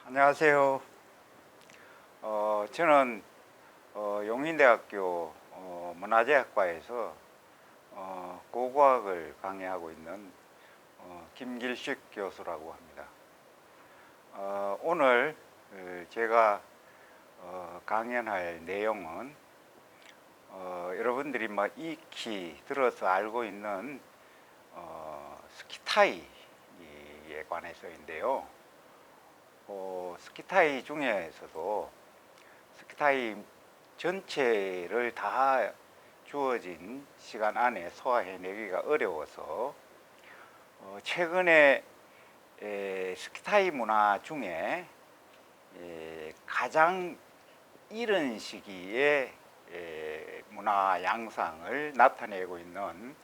안녕하세요. 저는 용인대학교 문화재학과에서 고고학을 강의하고 있는 김길식 교수라고 합니다. 오늘 제가 강연할 내용은 여러분들이 익히 들어서 알고 있는 스키타이에 관해서인데요. 스키타이 중에서도 스키타이 전체를 다 주어진 시간 안에 소화해내기가 어려워서 최근에 스키타이 문화 중에 가장 이른 시기에 문화 양상을 나타내고 있는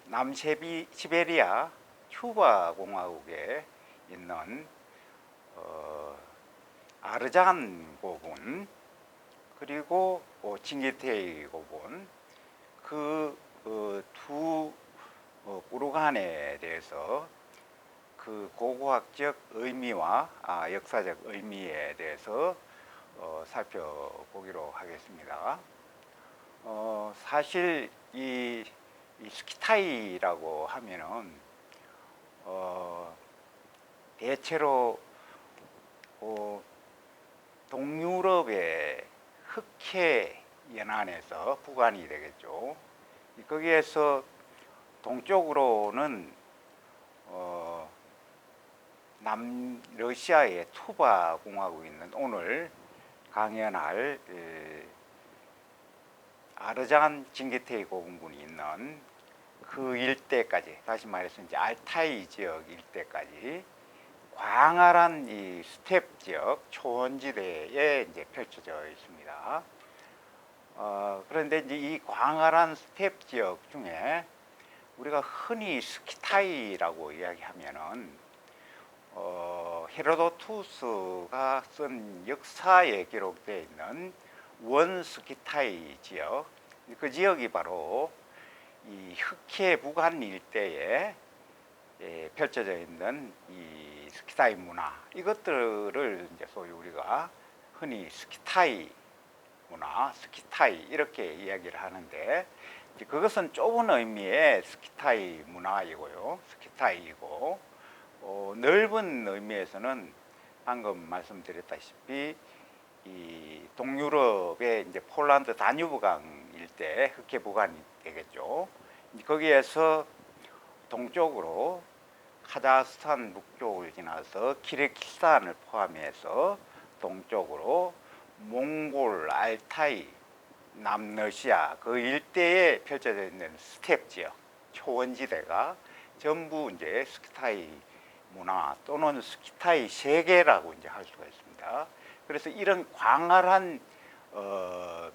남시베리아 큐바 공화국에 있는 아르잔 고분 그리고 징기테이 고분 그 두 꾸르간에 대해서 그 고고학적 의미와 역사적 의미에 대해서 살펴보기로 하겠습니다. 사실 이 스키타이라고 하면은 대체로 동유럽의 흑해 연안에서 부관이 되겠죠. 거기에서 동쪽으로는 남러시아의 투바 공화국이 있는 오늘 강연할 아르잔 징기테이 고분군이 있는 그 일대까지, 다시 말해서 이제 알타이 지역 일대까지 광활한 이 스텝 지역 초원지대에 이제 펼쳐져 있습니다. 그런데 이제 이 광활한 스텝 지역 중에 우리가 흔히 스키타이라고 이야기하면은 헤로도투스가 쓴 역사에 기록되어 있는 원스키타이 지역, 그 지역이 바로 이 흑해 부간 일대에 펼쳐져 있는 이 스키타이 문화, 이것들을 이제 소위 우리가 흔히 스키타이 문화, 스키타이 이렇게 이야기를 하는데, 그것은 좁은 의미의 스키타이 문화이고요, 스키타이이고, 넓은 의미에서는 방금 말씀드렸다시피 이 동유럽의 이제 폴란드 다뉴브강 일대 흑해 부간이 되겠죠. 거기에서 동쪽으로 카자흐스탄 북쪽을 지나서 키르기스탄을 포함해서 동쪽으로 몽골, 알타이, 남러시아 그 일대에 펼쳐져 있는 스텝 지역, 초원지대가 전부 이제 스키타이 문화 또는 스키타이 세계라고 이제 할 수가 있습니다. 그래서 이런 광활한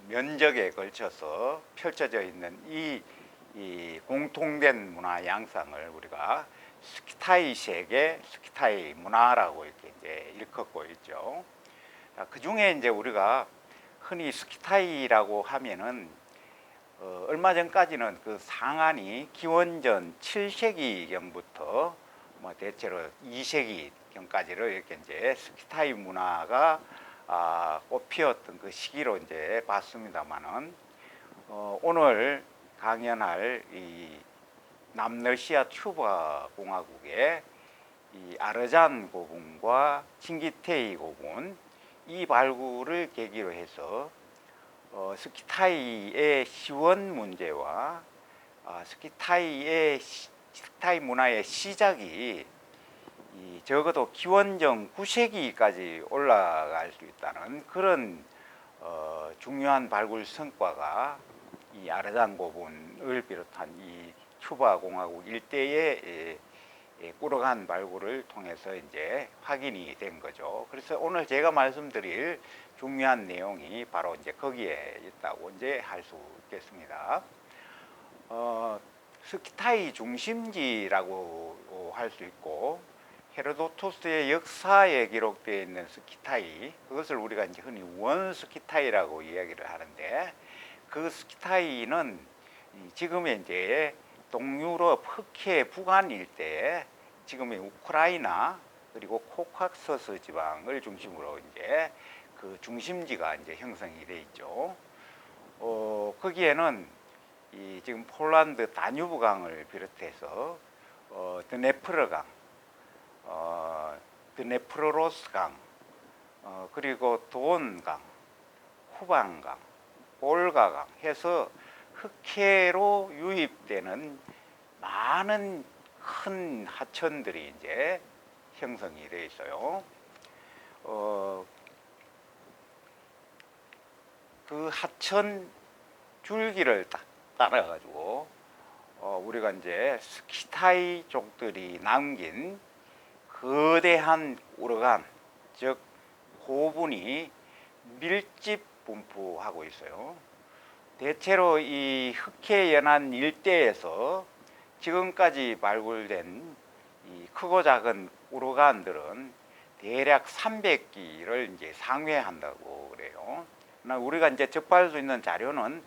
면적에 걸쳐서 펼쳐져 있는 이 공통된 문화 양상을 우리가 스키타이 세계, 스키타이 문화라고 이렇게 이제 일컫고 있죠. 그 중에 이제 우리가 흔히 스키타이라고 하면은 얼마 전까지는 그 상한이 기원전 7세기경부터 대체로 2세기경까지를 이렇게 이제 스키타이 문화가 꽃피었던 그 시기로 이제 봤습니다만은 오늘 강연할 이 남러시아 튜바 공화국의 이 아르잔 고분과 칭기테이 고분, 이 발굴을 계기로 해서 스키타이의 시원 문제와 스키타이 문화의 시작이 적어도 기원전 9세기까지 올라갈 수 있다는 그런 중요한 발굴 성과가 이 아르잔 고분을 비롯한 이 큐바 공화국 일대의 꾸러간 발굴을 통해서 이제 확인이 된 거죠. 그래서 오늘 제가 말씀드릴 중요한 내용이 바로 이제 거기에 있다고 이제 할 수 있겠습니다. 스키타이 중심지라고 할 수 있고, 헤로도토스의 역사에 기록되어 있는 스키타이, 그것을 우리가 이제 흔히 원스키타이라고 이야기를 하는데, 그 스키타이는 지금의 이제 동유럽 흑해 북한 일대에 지금의 우크라이나 그리고 코카서스 지방을 중심으로 이제 그 중심지가 이제 형성이 돼 있죠. 거기에는 이 지금 폴란드 다뉴브 강을 비롯해서 드네프르 강, 드네프로로스 강, 그리고 돈강, 후방강, 볼가강 해서 흑해로 유입되는 많은 큰 하천들이 이제 형성이 되어 있어요. 그 하천 줄기를 딱 따라 가지고 우리가 이제 스키타이족들이 남긴 거대한 우르간, 즉 고분이 밀집 분포하고 있어요. 대체로 이 흑해 연안 일대에서 지금까지 발굴된 이 크고 작은 우르간들은 대략 300기를 이제 상회한다고 그래요. 우리가 이제 접할 수 있는 자료는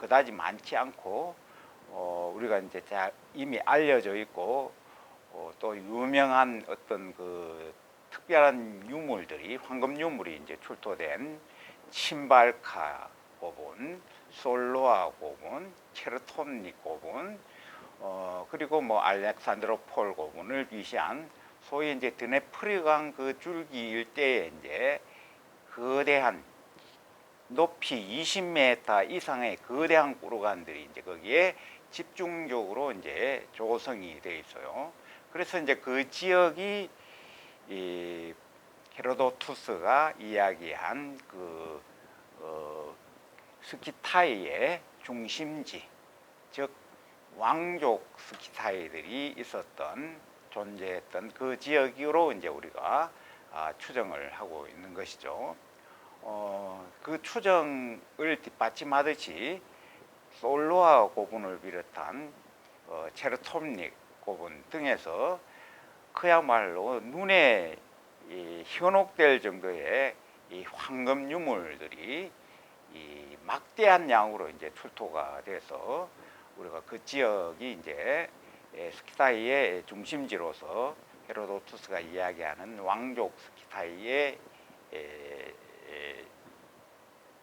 그다지 많지 않고 우리가 이제 이미 알려져 있고 또 유명한 어떤 그 특별한 유물들이 황금 유물이 이제 출토된 침발카 고분, 솔로아 고분, 체르톤닉 고분, 그리고 뭐 알렉산드로폴 고분을 위시한 소위 이제 드네프리강 그 줄기 일대에 이제 거대한 높이 20m 이상의 거대한 우르간들이 이제 거기에 집중적으로 이제 조성이 되어 있어요. 그래서 이제 그 지역이 이 헤로도투스가 이야기한 그 스키타이의 중심지, 즉 왕족 스키타이들이 있었던 존재했던 그 지역으로 이제 우리가 추정을 하고 있는 것이죠. 그 추정을 뒷받침하듯이 솔로아 고분을 비롯한 체르톰닉 고분 등에서 그야말로 눈에 현혹될 정도의 이 황금 유물들이 이 막대한 양으로 이제 출토가 돼서 우리가 그 지역이 이제 스키타이의 중심지로서 헤로도투스가 이야기하는 왕족 스키타이의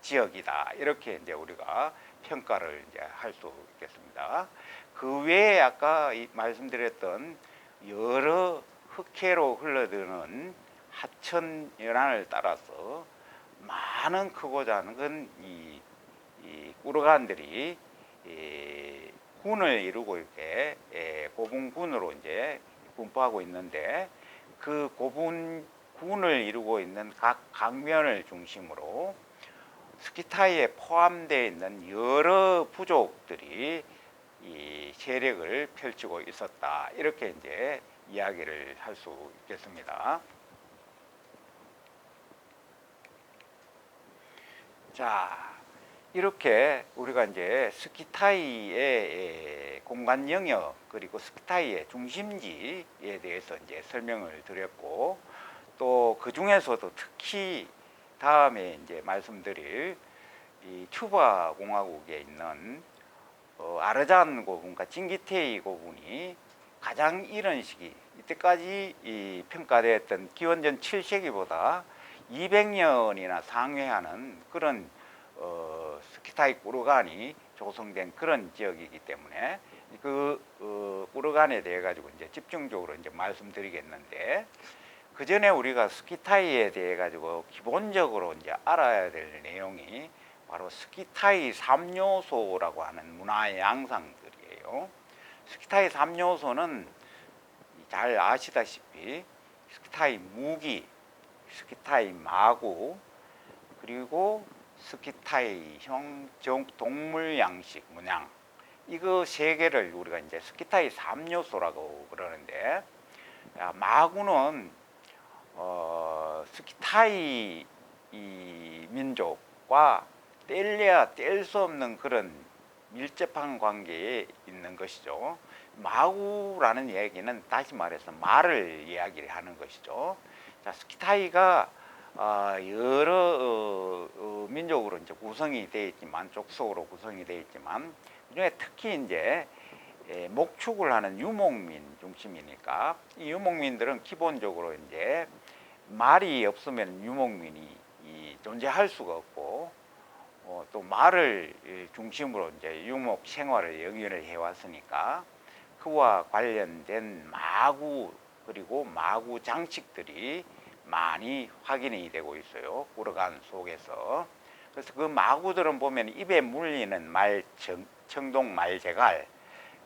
지역이다, 이렇게 이제 우리가 평가를 이제 할 수 있겠습니다. 그 외에 아까 말씀드렸던 여러 흑해로 흘러드는 하천 연안을 따라서 많은 크고 작은 이 우르간들이 군을 이루고 이렇게 고분군으로 이제 분포하고 있는데, 그 고분군을 이루고 있는 각 강면을 중심으로 스키타이에 포함되어 있는 여러 부족들이 이 세력을 펼치고 있었다, 이렇게 이제 이야기를 할 수 있겠습니다. 자, 이렇게 우리가 이제 스키타이의 공간 영역 그리고 스키타이의 중심지에 대해서 이제 설명을 드렸고, 또 그 중에서도 특히 다음에 이제 말씀드릴 이 튜바 공화국에 있는 아르잔 고분과 징기테이 고분이 가장 이른 시기, 이때까지 이 평가되었던 기원전 7세기보다 200년이나 상회하는 그런 스키타이 우르간이 조성된 그런 지역이기 때문에 그 우르간에 대해 가지고 이제 집중적으로 이제 말씀드리겠는데, 그 전에 우리가 스키타이에 대해 가지고 기본적으로 이제 알아야 될 내용이 바로 스키타이 3요소라고 하는 문화의 양상들이에요. 스키타이 3요소는 잘 아시다시피 스키타이 무기, 스키타이 마구, 그리고 스키타이형 동물 양식 문양, 이거 세 개를 우리가 이제 스키타이 3요소라고 그러는데, 마구는 스키타이 이 민족과 뗄래야 뗄 수 없는 그런 밀접한 관계에 있는 것이죠. 마구라는 얘기는 다시 말해서 말을 이야기를 하는 것이죠. 자, 스키타이가 여러 민족으로 이제 구성이 되어 있지만, 족속으로 구성이 되어 있지만, 그중에 특히 이제 목축을 하는 유목민 중심이니까 이 유목민들은 기본적으로 이제 말이 없으면 유목민이 존재할 수가 없고 또 말을 중심으로 이제 유목 생활을 영위를 해왔으니까 그와 관련된 마구 그리고 마구 장식들이 많이 확인이 되고 있어요. 우러간 속에서. 그래서 그 마구들은 보면 입에 물리는 청동 말제갈,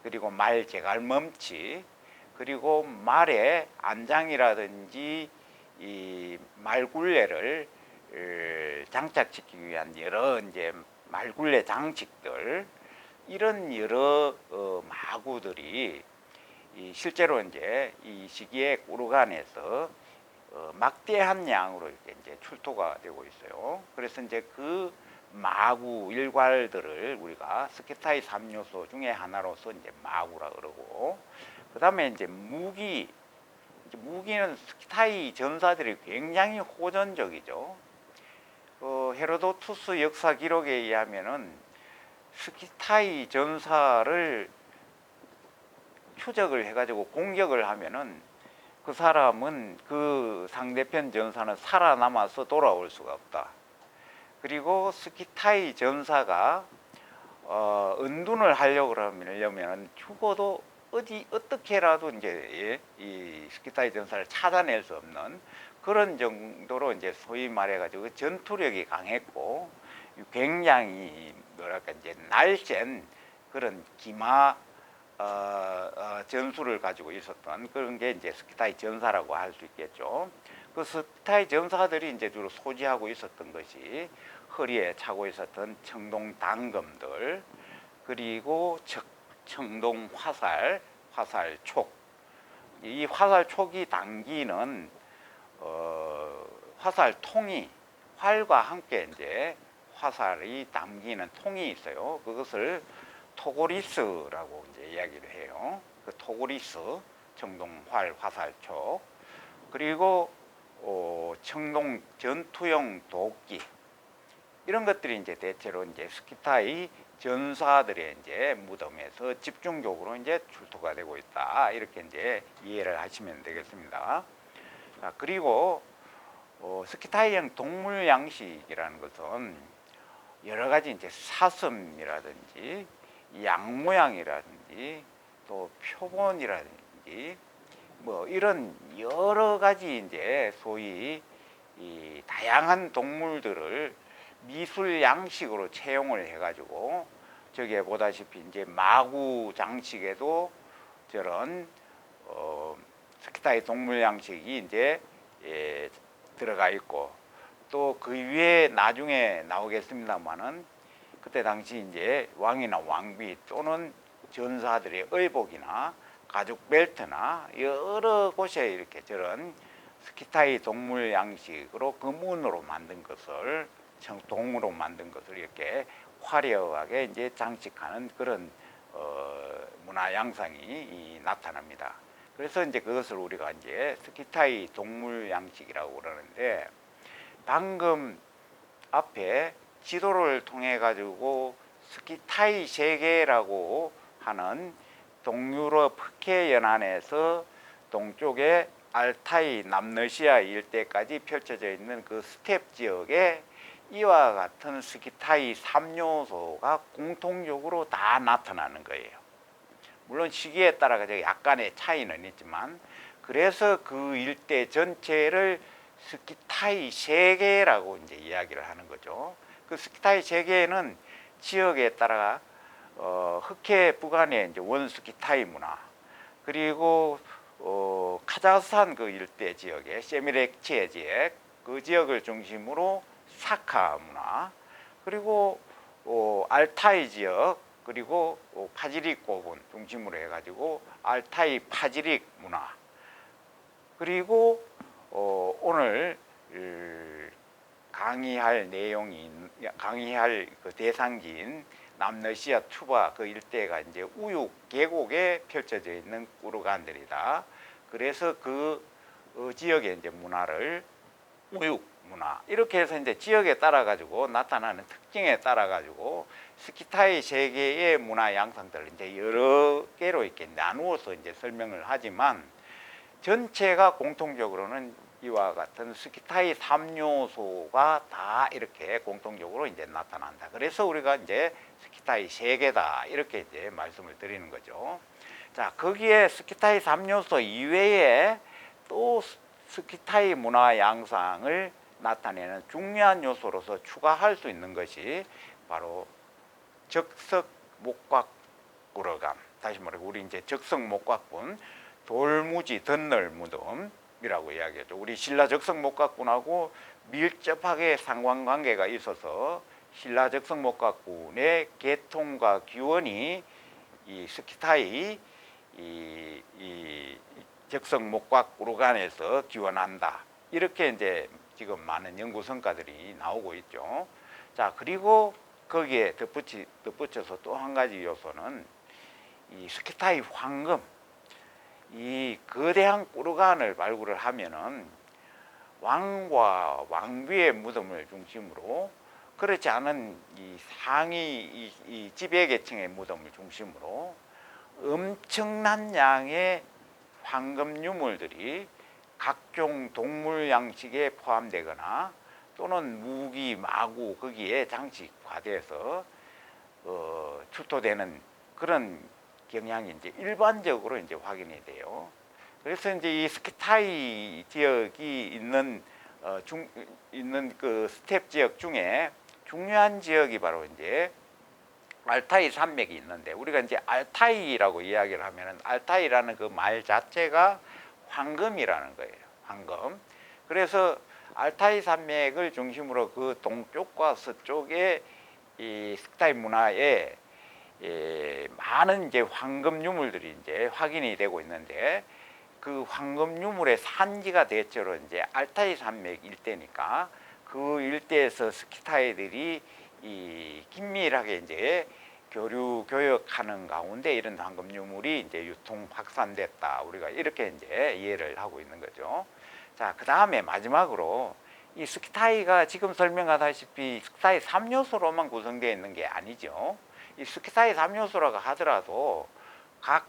그리고 말제갈 멈치, 그리고 말의 안장이라든지 이 말굴레를 장착시키기 위한 여러 이제 말굴레 장식들, 이런 여러 마구들이 실제로 이제 이 시기에 우르간에서 막대한 양으로 이렇게 이제 출토가 되고 있어요. 그래서 이제 그 마구 일괄들을 우리가 스키타이 3요소 중에 하나로서 이제 마구라 그러고, 그 다음에 이제 무기는 스키타이 전사들이 굉장히 호전적이죠. 헤로도투스 역사 기록에 의하면은 스키타이 전사를 추적을 해가지고 공격을 하면은 그 사람은 그 상대편 전사는 살아남아서 돌아올 수가 없다. 그리고 스키타이 전사가 은둔을 하려고 그러면 죽어도 어떻게라도 이제 이 스키타이 전사를 찾아낼 수 없는 그런 정도로 이제 소위 말해가지고 전투력이 강했고 굉장히 뭐랄까 이제 날쌘 그런 기마 전술을 가지고 있었던 그런 게 이제 스키타이 전사라고 할 수 있겠죠. 그 스키타이 전사들이 이제 주로 소지하고 있었던 것이 허리에 차고 있었던 청동 단검들, 그리고 청동 화살촉. 이 화살촉이 당기는 화살통이 활과 함께 이제 화살이 담기는 통이 있어요. 그것을 토고리스라고 이제 이야기를 해요. 그 토고리스, 청동활 화살촉, 그리고 청동 전투용 도끼, 이런 것들이 이제 대체로 이제 스키타이 전사들의 이제 무덤에서 집중적으로 이제 출토가 되고 있다. 이렇게 이제 이해를 하시면 되겠습니다. 그리고 스키타이형 동물 양식이라는 것은 여러 가지 이제 사슴이라든지 양 모양이라든지 또 표본이라든지 뭐 이런 여러 가지 이제 소위 이 다양한 동물들을 미술 양식으로 채용을 해가지고 저기에 보다시피 이제 마구 장식에도 저런 스키타이 동물 양식이 이제 들어가 있고, 또 그 위에 나중에 나오겠습니다만은 그때 당시 이제 왕이나 왕비 또는 전사들의 의복이나 가죽 벨트나 여러 곳에 이렇게 저런 스키타이 동물 양식으로 금운으로 만든 것을 동으로 만든 것을 이렇게 화려하게 이제 장식하는 그런 문화 양상이 나타납니다. 그래서 이제 그것을 우리가 이제 스키타이 동물 양식이라고 그러는데, 방금 앞에 지도를 통해 가지고 스키타이 세계라고 하는 동유럽 흑해 연안에서 동쪽에 알타이 남러시아 일대까지 펼쳐져 있는 그 스텝 지역에 이와 같은 스키타이 3요소가 공통적으로 다 나타나는 거예요. 물론 시기에 따라 약간의 차이는 있지만, 그래서 그 일대 전체를 스키타이 세계라고 이제 이야기를 하는 거죠. 그 스키타이 세계에는 지역에 따라 흑해 부간의 이제 원스키타이 문화, 그리고 카자흐스탄 그 일대 지역의 세미렉체 지역, 그 지역을 중심으로 사카 문화, 그리고 알타이 지역, 그리고 파지릭 고군 중심으로 해가지고 알타이 파지릭 문화, 그리고 오늘 강의할 그 대상지인 남러시아 투바 그 일대가 이제 우육 계곡에 펼쳐져 있는 우르간들이다. 그래서 그 지역의 이제 문화를 우육 문화 이렇게 해서 이제 지역에 따라 가지고 나타나는 특징에 따라 가지고 스키타이 세계의 문화 양상들을 이제 여러 개로 이렇게 나누어서 이제 설명을 하지만 전체가 공통적으로는 이와 같은 스키타이 3요소가 다 이렇게 공통적으로 이제 나타난다. 그래서 우리가 이제 스키타이 세계다 이렇게 이제 말씀을 드리는 거죠. 자, 거기에 스키타이 3요소 이외에 또 스키타이 문화 양상을 나타내는 중요한 요소로서 추가할 수 있는 것이 바로 적석 목각 우러감. 다시 말해 우리 이제 적석 목각군 돌무지 덧널 무덤이라고 이야기하죠. 우리 신라 적석 목각군하고 밀접하게 상관관계가 있어서 신라 적석 목각군의 계통과 기원이 이 스키타이 이 적석 목각 우러간에서 기원한다. 이렇게 이제 지금 많은 연구 성과들이 나오고 있죠. 자, 그리고 거기에 덧붙여서 또 한 가지 요소는 이 스키타이 황금, 이 거대한 꾸르간을 발굴을 하면은 왕과 왕비의 무덤을 중심으로 그렇지 않은 이 상위 이 지배계층의 무덤을 중심으로 엄청난 양의 황금 유물들이 각종 동물 양식에 포함되거나 또는 무기, 마구 거기에 장식화돼서 출토되는 그런 경향이 이제 일반적으로 이제 확인이 돼요. 그래서 이제 이 스키타이 지역이 있는 그 스텝 지역 중에 중요한 지역이 바로 이제 알타이 산맥이 있는데 우리가 이제 알타이라고 이야기를 하면은 알타이라는 그 말 자체가 황금이라는 거예요. 황금. 그래서 알타이 산맥을 중심으로 그 동쪽과 서쪽에 이 스키타이 문화에 많은 이제 황금 유물들이 이제 확인이 되고 있는데 그 황금 유물의 산지가 대체로 이제 알타이 산맥 일대니까 그 일대에서 스키타이들이 이 긴밀하게 이제 교류 교역하는 가운데 이런 황금 유물이 이제 유통 확산됐다. 우리가 이렇게 이제 이해를 하고 있는 거죠. 자, 그 다음에 마지막으로 이 스키타이가 지금 설명하다시피 스키타이 3요소로만 구성되어 있는 게 아니죠. 이 스키타이 3요소라고 하더라도 각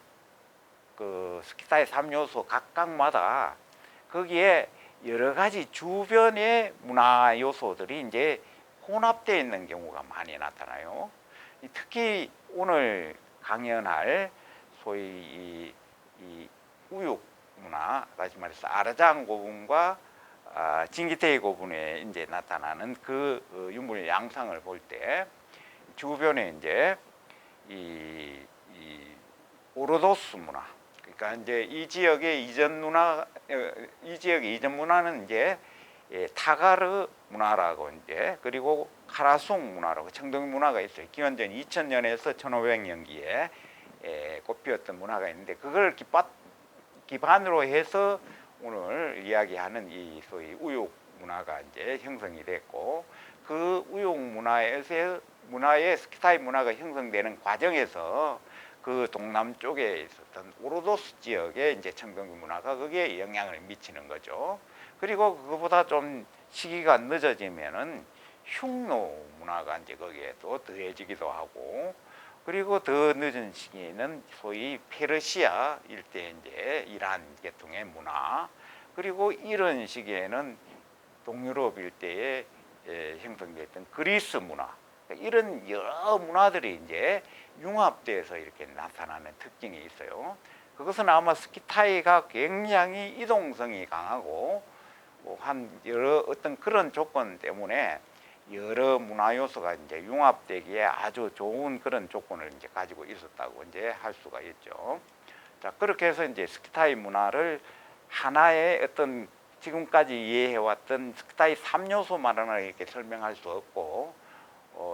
그 스키타이 3요소 각각마다 거기에 여러 가지 주변의 문화 요소들이 이제 혼합되어 있는 경우가 많이 나타나요. 특히 오늘 강연할 소위 이 우육 문화, 다시 말해서 아르장 고분과 징기테이 고분에 이제 나타나는 그 유물 양상을 볼 때 주변에 이제 이 오르도스 문화, 그러니까 이제 이 지역의 이전 문화는 이제 타가르 문화라고 이제 그리고 카라숭 문화라고 청동 문화가 있어요. 기원전 2000년에서 1500년기에 꽃피웠던 문화가 있는데 그걸 기반으로 해서 오늘 이야기하는 이 소위 우육 문화가 이제 형성이 됐고 그 우육 문화의 스키타이 문화가 형성되는 과정에서 그 동남쪽에 있었던 오르도스 지역의 이제 청동기 문화가 거기에 영향을 미치는 거죠. 그리고 그거보다 좀 시기가 늦어지면은 흉노 문화가 이제 거기에 또 더해지기도 하고 그리고 더 늦은 시기에는 소위 페르시아 일대 이제 이란 계통의 문화 그리고 이런 시기에는 동유럽 일대에 형성됐던 그리스 문화 이런 여러 문화들이 이제 융합돼서 이렇게 나타나는 특징이 있어요. 그것은 아마 스키타이가 굉장히 이동성이 강하고 한 여러 어떤 그런 조건 때문에 여러 문화 요소가 이제 융합되기에 아주 좋은 그런 조건을 이제 가지고 있었다고 이제 할 수가 있죠. 자, 그렇게 해서 이제 스키타이 문화를 하나의 어떤 지금까지 이해해왔던 스키타이 3요소만으로 이렇게 설명할 수 없고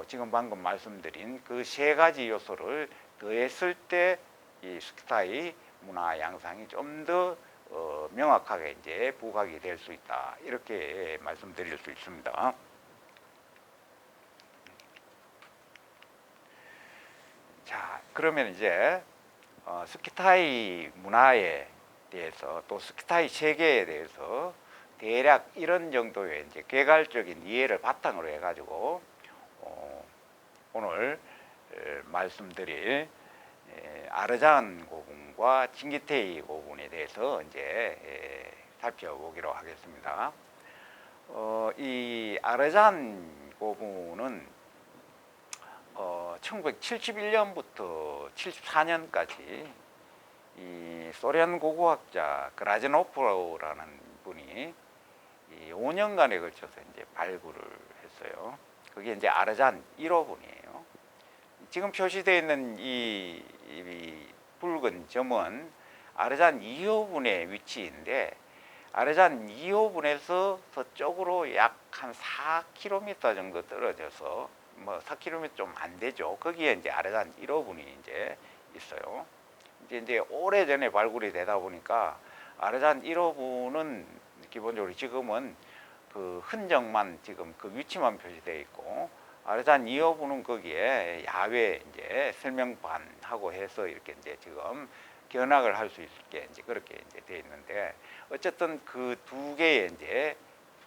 지금 방금 말씀드린 그 세 가지 요소를 더했을 때 이 스키타이 문화 양상이 좀 더 명확하게 이제 부각이 될 수 있다. 이렇게 말씀드릴 수 있습니다. 자, 그러면 이제 스키타이 문화에 대해서 또 스키타이 세계에 대해서 대략 이런 정도의 이제 개괄적인 이해를 바탕으로 해가지고 오늘 말씀드릴 아르잔 고분과 진기테이 고분에 대해서 이제 살펴보기로 하겠습니다. 이 아르잔 고분은 1971년부터 74년까지 이 소련 고고학자 그라즈노프라는 분이 5년간에 걸쳐서 이제 발굴을 했어요. 그게 이제 아르잔 1호분이에요. 지금 표시되어 있는 이 붉은 점은 아르잔 2호분의 위치인데, 아르잔 2호분에서 서쪽으로 약 한 4km 정도 떨어져서, 뭐 4km 좀 안 되죠. 거기에 이제 아르잔 1호분이 이제 있어요. 이제 오래전에 발굴이 되다 보니까 아르잔 1호분은 기본적으로 지금은 그 흔적만, 지금 그 위치만 표시되어 있고, 아르잔 2호분은 거기에 야외 이제 설명반하고 해서 이렇게 이제 지금 견학을 할 수 있게 이제 그렇게 이제 되어 있는데, 어쨌든 그 두 개의 이제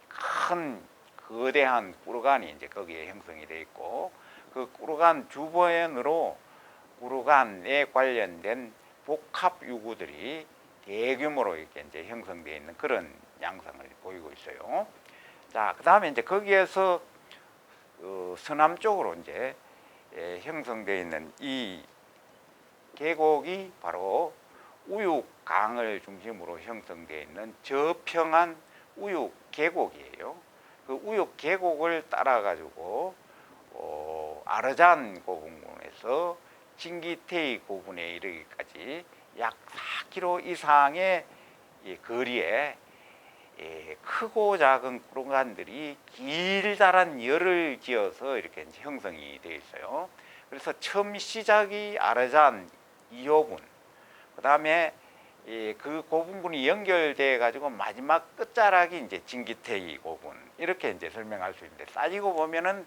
큰 거대한 꾸르간이 이제 거기에 형성이 되어 있고, 그 꾸르간 주변으로 꾸르간에 관련된 복합 유구들이 대규모로 이렇게 이제 형성되어 있는 그런 양상을 보이고 있어요. 자, 그 다음에 이제 거기에서 서남쪽으로 이제 형성되어 있는 이 계곡이 바로 우육강을 중심으로 형성되어 있는 저평한 우육 계곡이에요. 그 우육 계곡을 따라 가지고 아르잔 고분군에서 진기테이 고분에 이르기까지 약 4km 이상의 거리에 크고 작은 꾸르간들이 길다란 열을 지어서 이렇게 형성이 되어 있어요. 그래서 처음 시작이 아르잔 2호분, 그 다음에 그 고분군이 연결돼 가지고 마지막 끝자락이 이제 진기테이 고분, 이렇게 이제 설명할 수 있는데, 따지고 보면은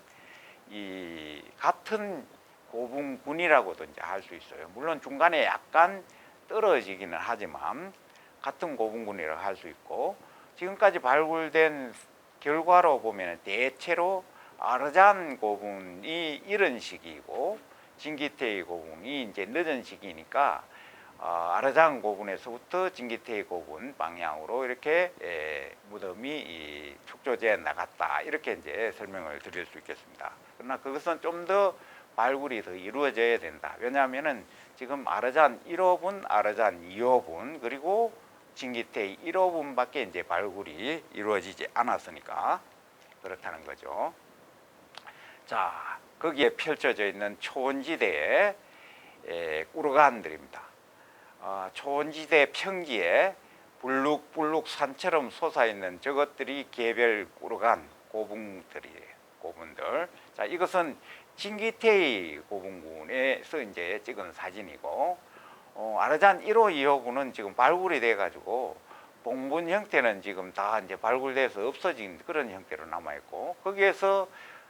이 같은 고분군이라고도 이제 할 수 있어요. 물론 중간에 약간 떨어지기는 하지만 같은 고분군이라고 할 수 있고, 지금까지 발굴된 결과로 보면 대체로 아르잔 고분이 이런 시기이고 진기테이 고분이 이제 늦은 시기니까 아르잔 고분에서부터 진기테이 고분 방향으로 이렇게 무덤이 축조지에 나갔다, 이렇게 이제 설명을 드릴 수 있겠습니다. 그러나 그것은 좀 더 발굴이 더 이루어져야 된다. 왜냐하면은 지금 아르잔 1호분, 아르잔 2호분, 그리고 진기테이 1호분밖에 이제 발굴이 이루어지지 않았으니까 그렇다는 거죠. 자, 거기에 펼쳐져 있는 초원지대의 꾸르간들입니다. 초원지대 평지에 불룩불룩 산처럼 솟아있는 저것들이 개별 꾸르간 고분들이에요. 고분들. 자, 이것은 진기테이 고분군에서 이제 찍은 사진이고, 아르잔 1호, 2호군은 지금 발굴이 돼가지고 봉분 형태는 지금 다 이제 발굴돼서 없어진 그런 형태로 남아있고, 거기에서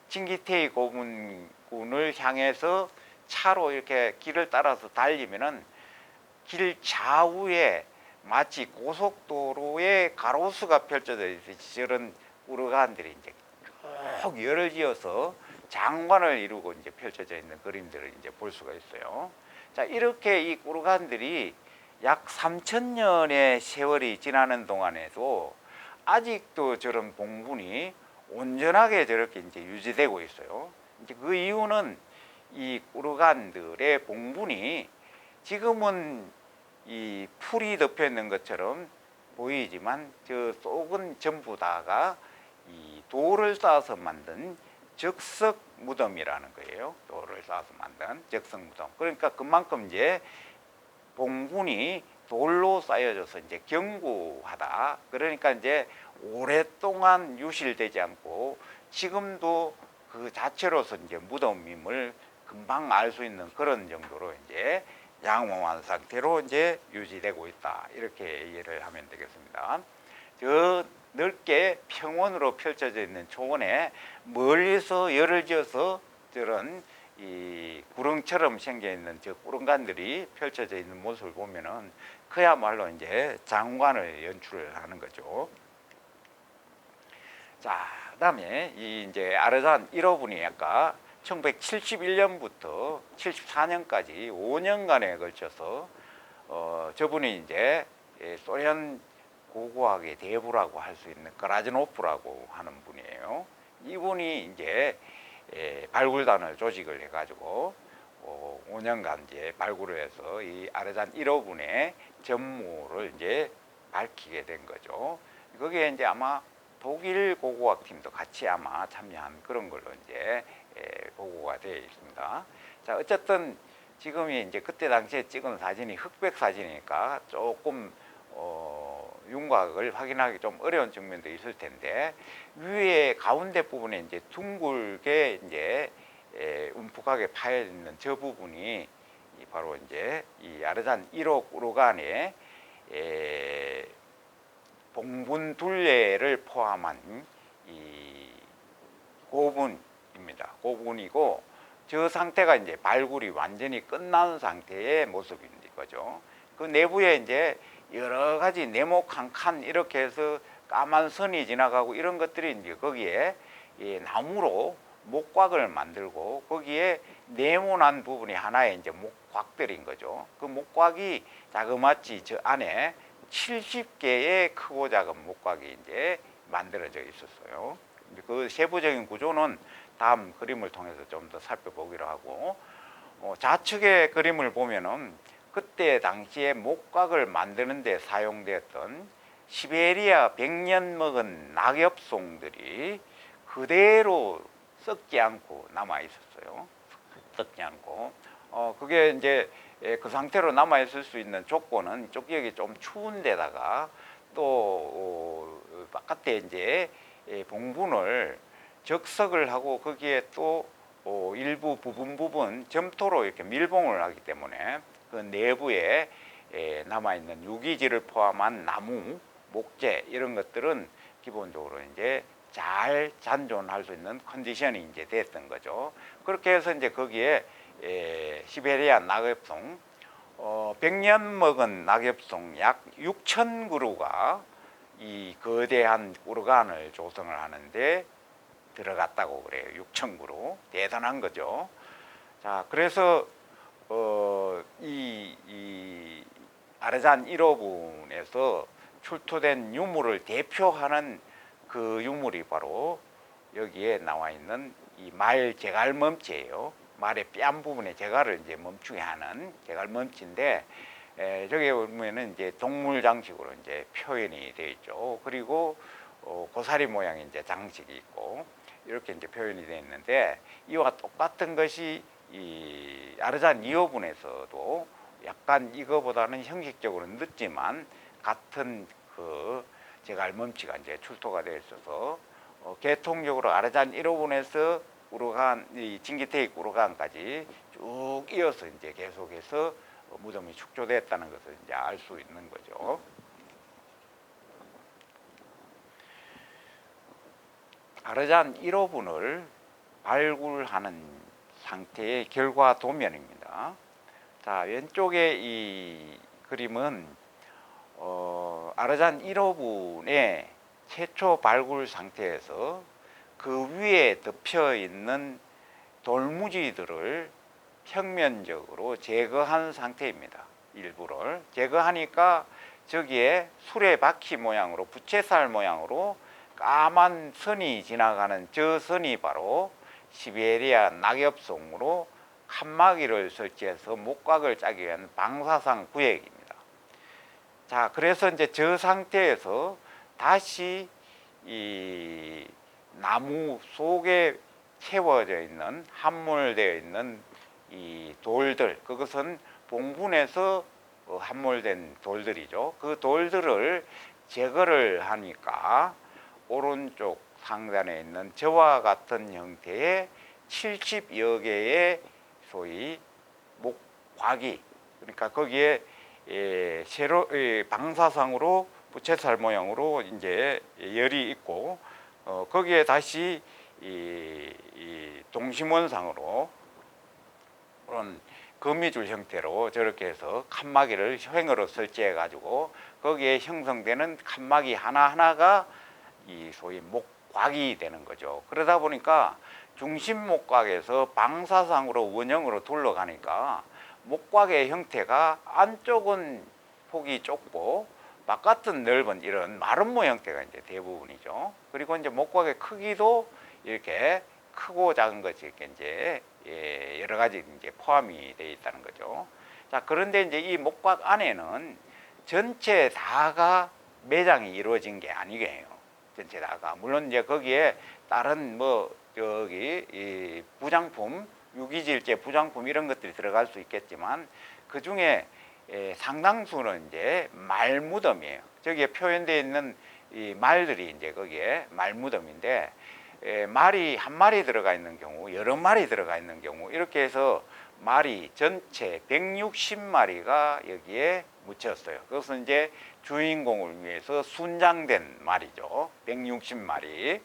진기테이 고분군을 향해서 차로 이렇게 길을 따라서 달리면은 길 좌우에 마치 고속도로에 가로수가 펼쳐져 있듯이 저런 꾸르간들이 이제 쭉 열을 지어서 장관을 이루고 이제 펼쳐져 있는 그림들을 이제 볼 수가 있어요. 자, 이렇게 이 꾸르간들이 약 3000년의 세월이 지나는 동안에도 아직도 저런 봉분이 온전하게 저렇게 이제 유지되고 있어요. 이제 그 이유는 이 꾸르간들의 봉분이 지금은 이 풀이 덮여 있는 것처럼 보이지만 저 속은 전부 다가 이 돌을 쌓아서 만든 적석 무덤이라는 거예요. 돌을 쌓아서 만든 적석 무덤. 그러니까 그만큼 이제 봉분이 돌로 쌓여져서 이제 견고하다. 그러니까 이제 오랫동안 유실되지 않고 지금도 그 자체로서 이제 무덤임을 금방 알 수 있는 그런 정도로 이제 양호한 상태로 이제 유지되고 있다, 이렇게 이해를 하면 되겠습니다. 저 넓게 평원으로 펼쳐져 있는 초원에 멀리서 열을 지어서 저런 이 구렁처럼 생겨 있는 저 꾸렁간들이 펼쳐져 있는 모습을 보면은 그야말로 이제 장관을 연출하는 거죠. 자, 그다음에 이 이제 아르잔 1호분이 아까 1971년부터 74년까지 5년간에 걸쳐서 저분이 이제 소련 고고학의 대부라고 할 수 있는 그라즈노프라고 하는 분이에요. 이분이 이제 발굴단을 조직을 해가지고 5년간 이제 발굴을 해서 이 아르잔 1호분의 전무를 이제 밝히게 된 거죠. 거기에 이제 아마 독일 고고학 팀도 같이 아마 참여한 그런 걸로 이제 보고가 되어 있습니다. 자, 어쨌든 지금이 이제 그때 당시에 찍은 사진이 흑백 사진이니까 조금 윤곽을 확인하기 좀 어려운 측면도 있을 텐데, 위에 가운데 부분에 이제 둥글게 이제 움푹하게 파여 있는 저 부분이 바로 이제 이 아르잔 1호 우르간의 봉분 둘레를 포함한 이 고분입니다. 고분이고, 저 상태가 이제 발굴이 완전히 끝난 상태의 모습인 거죠. 그 내부에 이제 여러 가지 네모 한 칸 이렇게 해서 까만 선이 지나가고 이런 것들이 이제 거기에 나무로 목곽을 만들고, 거기에 네모난 부분이 하나의 이제 목곽들인 거죠. 그 목곽이 자그마치 저 안에 70개의 크고 작은 목곽이 이제 만들어져 있었어요. 그 세부적인 구조는 다음 그림을 통해서 좀 더 살펴보기로 하고, 좌측의 그림을 보면은 그때 당시에 목곽을 만드는 데 사용되었던 시베리아 100년 먹은 낙엽송들이 그대로 썩지 않고 남아 있었어요. 썩지 않고. 그게 이제 그 상태로 남아 있을 수 있는 조건은 이쪽 지역이 좀 추운 데다가 또 바깥에 이제 봉분을 적석을 하고 거기에 또 일부 부분 점토로 이렇게 밀봉을 하기 때문에 그 내부에 남아있는 유기질을 포함한 나무, 목재 이런 것들은 기본적으로 이제 잘 잔존할 수 있는 컨디션이 이제 됐던 거죠. 그렇게 해서 이제 거기에 시베리아 낙엽송 100년 먹은 낙엽송 약 6천 그루가 이 거대한 우르간을 조성을 하는데 들어갔다고 그래요. 6천 그루. 대단한 거죠. 자, 그래서 이 아르잔 1호분에서 출토된 유물을 대표하는 그 유물이 바로 여기에 나와 있는 이 말 제갈멈치예요. 말의 뺨 부분에 제갈을 이제 멈추게 하는 제갈멈치인데, 저기 보면은 이제 동물 장식으로 이제 표현이 되어 있죠. 그리고 고사리 모양의 이제 장식이 있고 이렇게 이제 표현이 되어 있는데, 이와 똑같은 것이 이 아르잔 2호분에서도 약간 이거보다는 형식적으로 늦지만 같은 그 제갈멈치가 이제 출토가 되어 있어서 계통적으로 아르잔 1호분에서 우르간, 이 징기테익 우르간까지 쭉 이어서 이제 계속해서 무덤이 축조됐다는 것을 이제 알 수 있는 거죠. 아르잔 1호분을 발굴하는 상태의 결과 도면입니다. 자, 왼쪽에 이 그림은 아르잔 1호분의 최초 발굴 상태에서 그 위에 덮여 있는 돌무지들을 평면적으로 제거한 상태입니다. 일부를 제거하니까 저기에 수레바퀴 모양으로, 부채살 모양으로 까만 선이 지나가는 저 선이 바로 시베리아 낙엽송으로 칸막이를 설치해서 목곽을 짜기 위한 방사상 구획입니다. 자, 그래서 이제 저 상태에서 다시 이 나무 속에 채워져 있는, 함몰되어 있는 이 돌들, 그것은 봉분에서 함몰된 돌들이죠. 그 돌들을 제거를 하니까 오른쪽 상단에 있는 저와 같은 형태의 70여 개의 소위 목곽이, 그러니까 거기에 세로 방사상으로 부채살 모양으로 이제 열이 있고, 거기에 다시 이 동심원상으로 그런 거미줄 형태로 저렇게 해서 칸막이를 횡으로 설치해 가지고 거기에 형성되는 칸막이 하나하나가 이 소위 곽이 되는 거죠. 그러다 보니까 중심 목곽에서 방사상으로 원형으로 둘러가니까 목곽의 형태가 안쪽은 폭이 좁고 바깥은 넓은 이런 마름모 형태가 이제 대부분이죠. 그리고 이제 목곽의 크기도 이렇게 크고 작은 것이 이렇게 이제 여러 가지 이제 포함이 되어 있다는 거죠. 자, 그런데 이제 이 목곽 안에는 전체 다가 매장이 이루어진 게 아니게요. 전체 다가 물론 이제 거기에 다른 뭐 저기 이 부장품, 유기질제 부장품 이런 것들이 들어갈 수 있겠지만 그 중에 상당수는 이제 말무덤이에요. 저기에 표현되어 있는 이 말들이 이제 거기에 말무덤인데 말이 한 마리 들어가 있는 경우, 여러 마리 들어가 있는 경우 이렇게 해서 말이 전체 160마리가 여기에 묻혔어요. 그것은 이제 주인공을 위해서 순장된 말이죠. 160마리.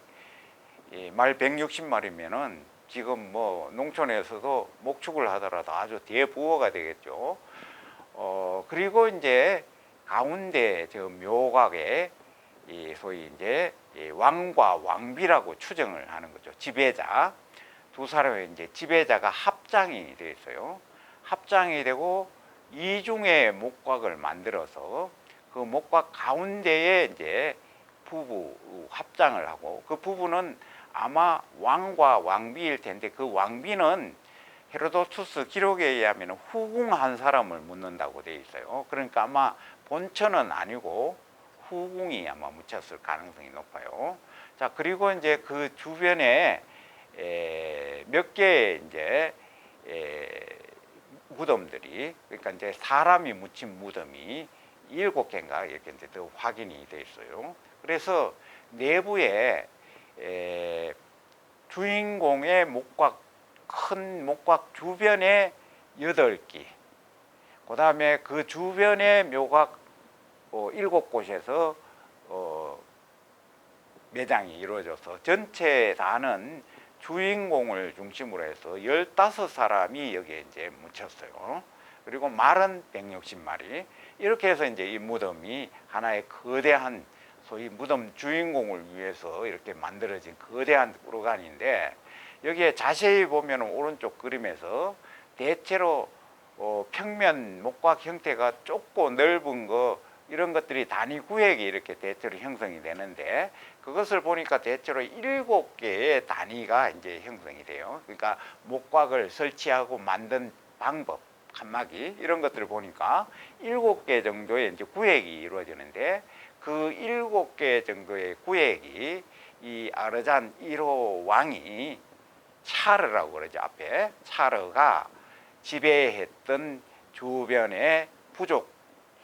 말 160마리면은 지금 뭐 농촌에서도 목축을 하더라도 아주 대부호가 되겠죠. 그리고 이제 가운데 저 묘각에 이 소위 이제 왕과 왕비라고 추정을 하는 거죠. 지배자. 두 사람의 이제 지배자가 합장이 되어 있어요. 합장이 되고 이중의 목곽을 만들어서 그 목곽 가운데에 이제 부부 합장을 하고 그 부부는 아마 왕과 왕비일 텐데 그 왕비는 헤로도투스 기록에 의하면 후궁한 사람을 묻는다고 되어 있어요. 그러니까 아마 본처는 아니고 후궁이 아마 묻혔을 가능성이 높아요. 자, 그리고 이제 그 주변에 몇 개의 이제 무덤들이, 그러니까 이제 사람이 묻힌 무덤이 7개인가 이렇게 이제 더 확인이 되어 있어요. 그래서 내부에 주인공의 목곽, 큰 목곽 주변에 8기, 그 다음에 그 주변의 묘곽 7곳에서 매장이 이루어져서 전체 다는 주인공을 중심으로 해서 15사람이 여기에 이제 묻혔어요. 그리고 말은 160마리. 이렇게 해서 이제 이 무덤이 하나의 거대한 소위 무덤 주인공을 위해서 이렇게 만들어진 거대한 꾸러간인데 여기에 자세히 보면 오른쪽 그림에서 대체로 평면 목곽 형태가 좁고 넓은 거 이런 것들이 단위 구획이 이렇게 대체로 형성이 되는데 그것을 보니까 대체로 7개의 단위가 이제 형성이 돼요. 그러니까 목곽을 설치하고 만든 방법, 칸막이 이런 것들을 보니까 7개 정도의 이제 구획이 이루어지는데 그 7개 정도의 구획이 이 아르잔 1호 왕이 차르라고 그러죠. 앞에 차르가 지배했던 주변의 부족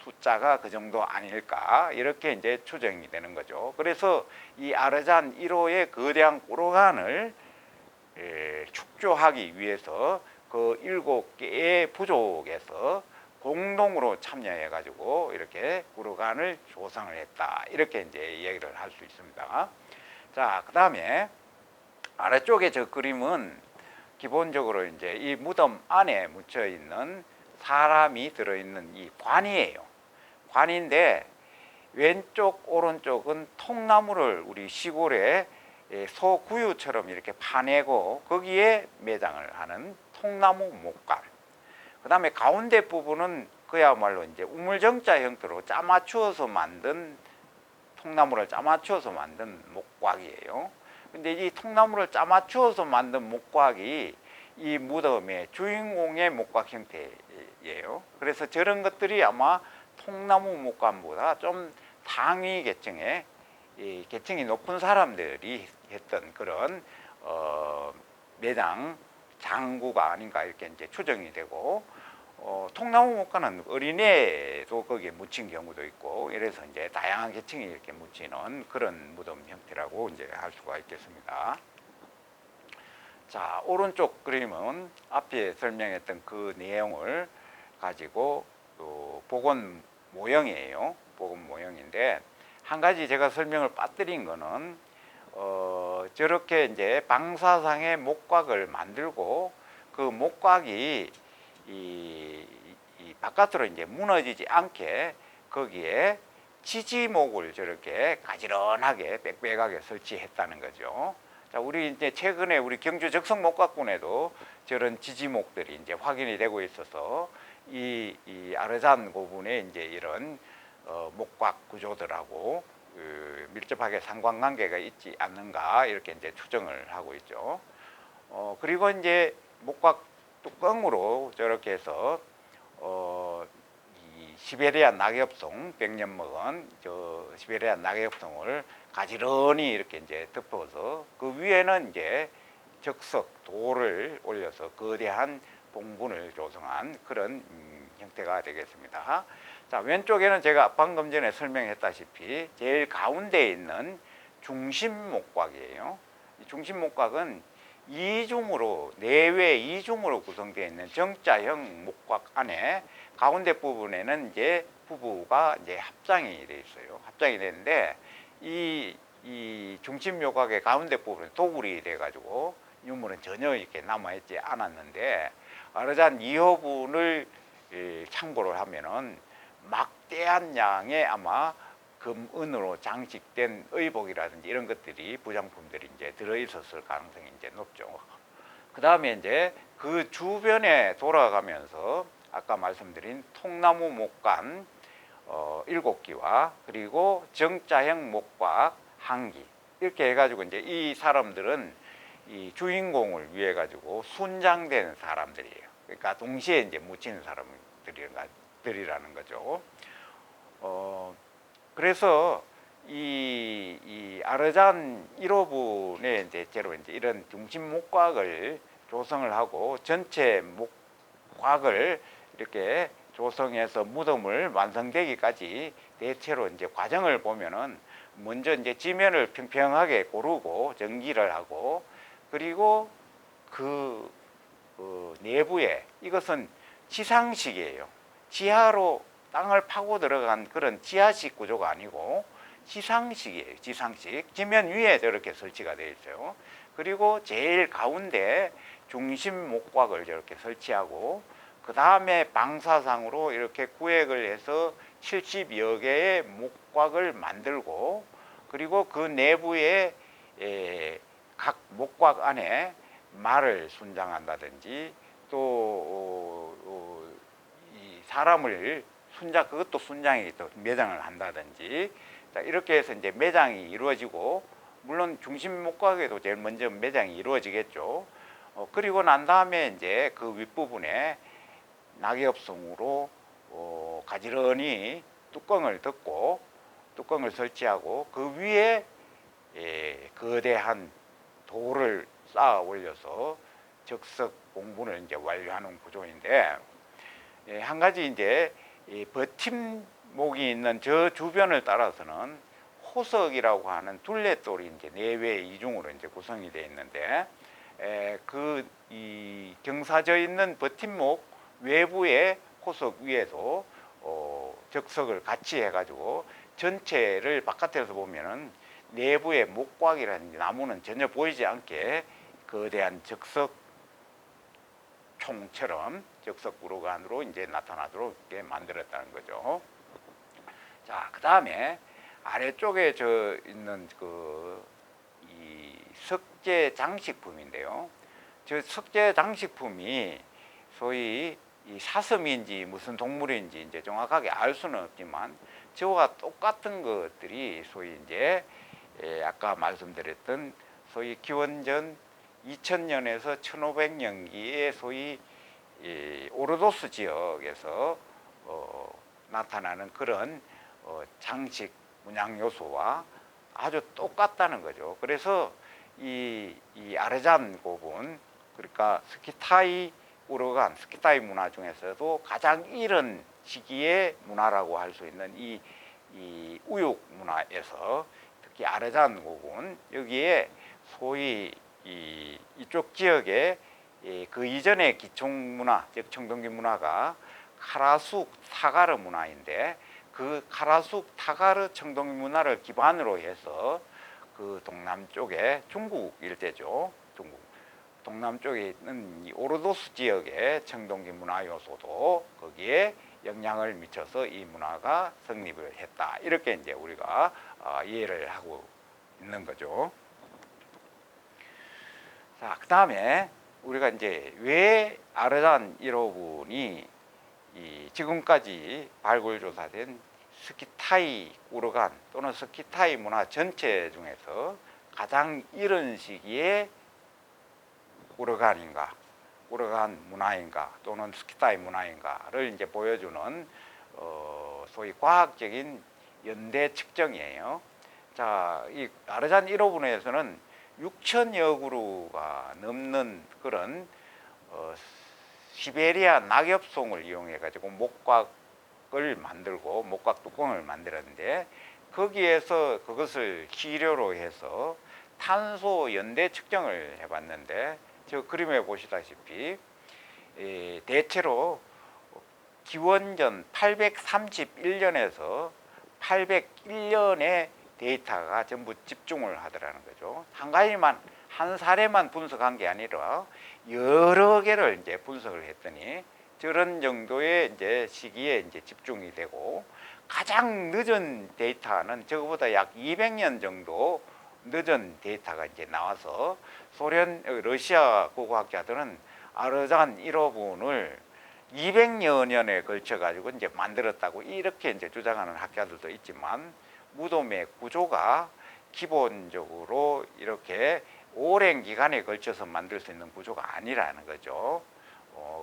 숫자가 그 정도 아닐까 이렇게 이제 추정이 되는 거죠. 그래서 이 아르잔 1호의 거대한 꾸러간을 축조하기 위해서 그 7개의 부족에서 공동으로 참여해 가지고 이렇게 꾸러간을 조성을 했다 이렇게 이제 얘기를 할 수 있습니다. 자, 그 다음에 아래쪽에 저 그림은 기본적으로 이제 이 무덤 안에 묻혀 있는 사람이 들어있는 이 관이에요. 관인데 왼쪽 오른쪽은 통나무를 우리 시골에 소구유처럼 이렇게 파내고 거기에 매장을 하는 통나무 목관. 그 다음에 가운데 부분은 그야말로 이제 우물정자 형태로 짜맞추어서 만든 통나무를 짜맞추어서 만든 목곽이에요. 근데 이 통나무를 짜맞추어서 만든 목곽이 이 무덤의 주인공의 목곽 형태예요. 그래서 저런 것들이 아마 통나무 목관보다 좀 상위 계층의 계층이 높은 사람들이 했던 그런 매장 장구가 아닌가 이렇게 이제 추정이 되고 통나무 목관은 어린애도 거기에 묻힌 경우도 있고 이래서 이제 다양한 계층이 이렇게 묻히는 그런 무덤 형태라고 이제 할 수가 있겠습니다. 자, 오른쪽 그림은 앞에 설명했던 그 내용을 가지고 복원 모형이에요. 복원 모형인데 한 가지 제가 설명을 빠뜨린 거는 저렇게 이제 방사상의 목곽을 만들고 그 목곽이 이 바깥으로 이제 무너지지 않게 거기에 지지목을 저렇게 가지런하게 빽빽하게 설치했다는 거죠. 자, 우리 이제 최근에 우리 경주 적성목각군에도 저런 지지목들이 이제 확인이 되고 있어서 이 아르잔 고분의 이제 이런 목각 구조들하고 밀접하게 상관관계가 있지 않는가 이렇게 이제 추정을 하고 있죠. 그리고 이제 목각 뚜껑으로 저렇게 해서 이 시베리아 낙엽송 100년 먹은 저 시베리아 낙엽송을 가지런히 이렇게 이제 덮어서 그 위에는 이제 적석 돌을 올려서 거대한 봉분을 조성한 그런 형태가 되겠습니다. 자, 왼쪽에는 제가 방금 전에 설명했다시피 제일 가운데에 있는 중심목각이에요. 이 중심목각은 이중으로 내외 이중으로 구성되어 있는 정자형 목각 안에 가운데 부분에는 이제 부부가 이제 합장이 되어 있어요. 합장이 되는데 이 중심묘각의 가운데 부분에 도굴이 돼가지고 유물은 전혀 이렇게 남아있지 않았는데 아르잔 2호분을 참고를 하면은 막대한 양의 아마 금은으로 장식된 의복이라든지 이런 것들이 부장품들이 이제 들어있었을 가능성이 이제 높죠. 그 다음에 이제 그 주변에 돌아가면서 아까 말씀드린 통나무 목관 7기와 그리고 정자형 목각 1기 이렇게 해가지고 이제 이 사람들은 이 주인공을 위해 가지고 순장된 사람들이에요. 그러니까 동시에 이제 묻히는 사람들이라는 거죠. 그래서 이 아르잔 1호분에 대체로 이제 이런 중심 목각을 조성을 하고 전체 목각을 이렇게 조성해서 무덤을 완성되기까지 대체로 이제 과정을 보면은 먼저 이제 지면을 평평하게 고르고 정기를 하고 그리고 그 내부에 이것은 지상식이에요. 지하로 땅을 파고 들어간 그런 지하식 구조가 아니고 지상식이에요. 지상식. 지면 위에 저렇게 설치가 되어 있어요. 그리고 제일 가운데 중심 목각을 저렇게 설치하고 그 다음에 방사상으로 이렇게 구획을 해서 70여 개의 목각을 만들고 그리고 그 내부에 각 목각 안에 말을 순장한다든지 또 이 사람을 그것도 순장이 또 매장을 한다든지 이렇게 해서 이제 매장이 이루어지고 물론 중심 목각에도 제일 먼저 매장이 이루어지겠죠. 그리고 난 다음에 이제 그 윗부분에 낙엽송으로 가지런히 뚜껑을 덮고 뚜껑을 설치하고 그 위에 거대한 돌을 쌓아 올려서 적석 공분을 이제 완료하는 구조인데 한 가지 이제 이 버팀목이 있는 저 주변을 따라서는 호석이라고 하는 둘레돌이 이제 내외 이중으로 이제 구성이 되어 있는데 그 이 경사져 있는 버팀목 외부의 호석 위에도 적석을 같이 해가지고 전체를 바깥에서 보면은 내부의 목각이라든지 나무는 전혀 보이지 않게 거대한 적석 총처럼 적석 구로간으로 이제 나타나도록 이렇게 만들었다는 거죠. 자, 그 다음에 아래쪽에 저 있는 이 석재 장식품인데요. 저 석재 장식품이 소위 이 사슴인지 무슨 동물인지 이제 정확하게 알 수는 없지만 저와 똑같은 것들이 소위 이제 아까 말씀드렸던 소위 기원전 2000년에서 1500년기에 소위 오르도스 지역에서 나타나는 그런 장식 문양 요소와 아주 똑같다는 거죠. 그래서 이 아르잔 고분 그러니까 스키타이 우르간 스키타이 문화 중에서도 가장 이른 시기의 문화라고 할 수 있는 이 우육 문화에서 특히 아르잔 고분 여기에 소위 이쪽 지역에 그 이전의 기총 문화 즉 청동기 문화가 카라숙 타가르 문화인데 그 카라숙 타가르 청동기 문화를 기반으로 해서 그 동남쪽에 중국 일대죠. 중국 동남쪽에 있는 이 오르도스 지역의 청동기 문화 요소도 거기에 영향을 미쳐서 이 문화가 성립을 했다. 이렇게 이제 우리가 이해를 하고 있는 거죠. 자, 그 다음에 우리가 이제 왜 아르잔 1호분이 지금까지 발굴 조사된 스키타이 우르간 또는 스키타이 문화 전체 중에서 가장 이른 시기에 우르간 문화인가 또는 스키타이 문화인가를 이제 보여주는 소위 과학적인 연대 측정이에요. 자, 이 아르잔 1호분에서는 6천여 그루가 넘는 그런 시베리아 낙엽송을 이용해 가지고 목곽을 만들고 목곽 뚜껑을 만들었는데 거기에서 그것을 기료로 해서 탄소 연대 측정을 해봤는데 저 그림에 보시다시피 대체로 기원전 831년에서 801년의 데이터가 전부 집중을 하더라는 거죠. 한 사례만 분석한 게 아니라 여러 개를 이제 분석을 했더니 저런 정도의 이제 시기에 이제 집중이 되고 가장 늦은 데이터는 저거보다 약 200년 정도 늦은 데이터가 이제 나와서 러시아 고고학자들은 아르잔 1호분을 200여 년에 걸쳐 가지고 이제 만들었다고 이렇게 이제 주장하는 학자들도 있지만 무덤의 구조가 기본적으로 이렇게 오랜 기간에 걸쳐서 만들 수 있는 구조가 아니라는 거죠.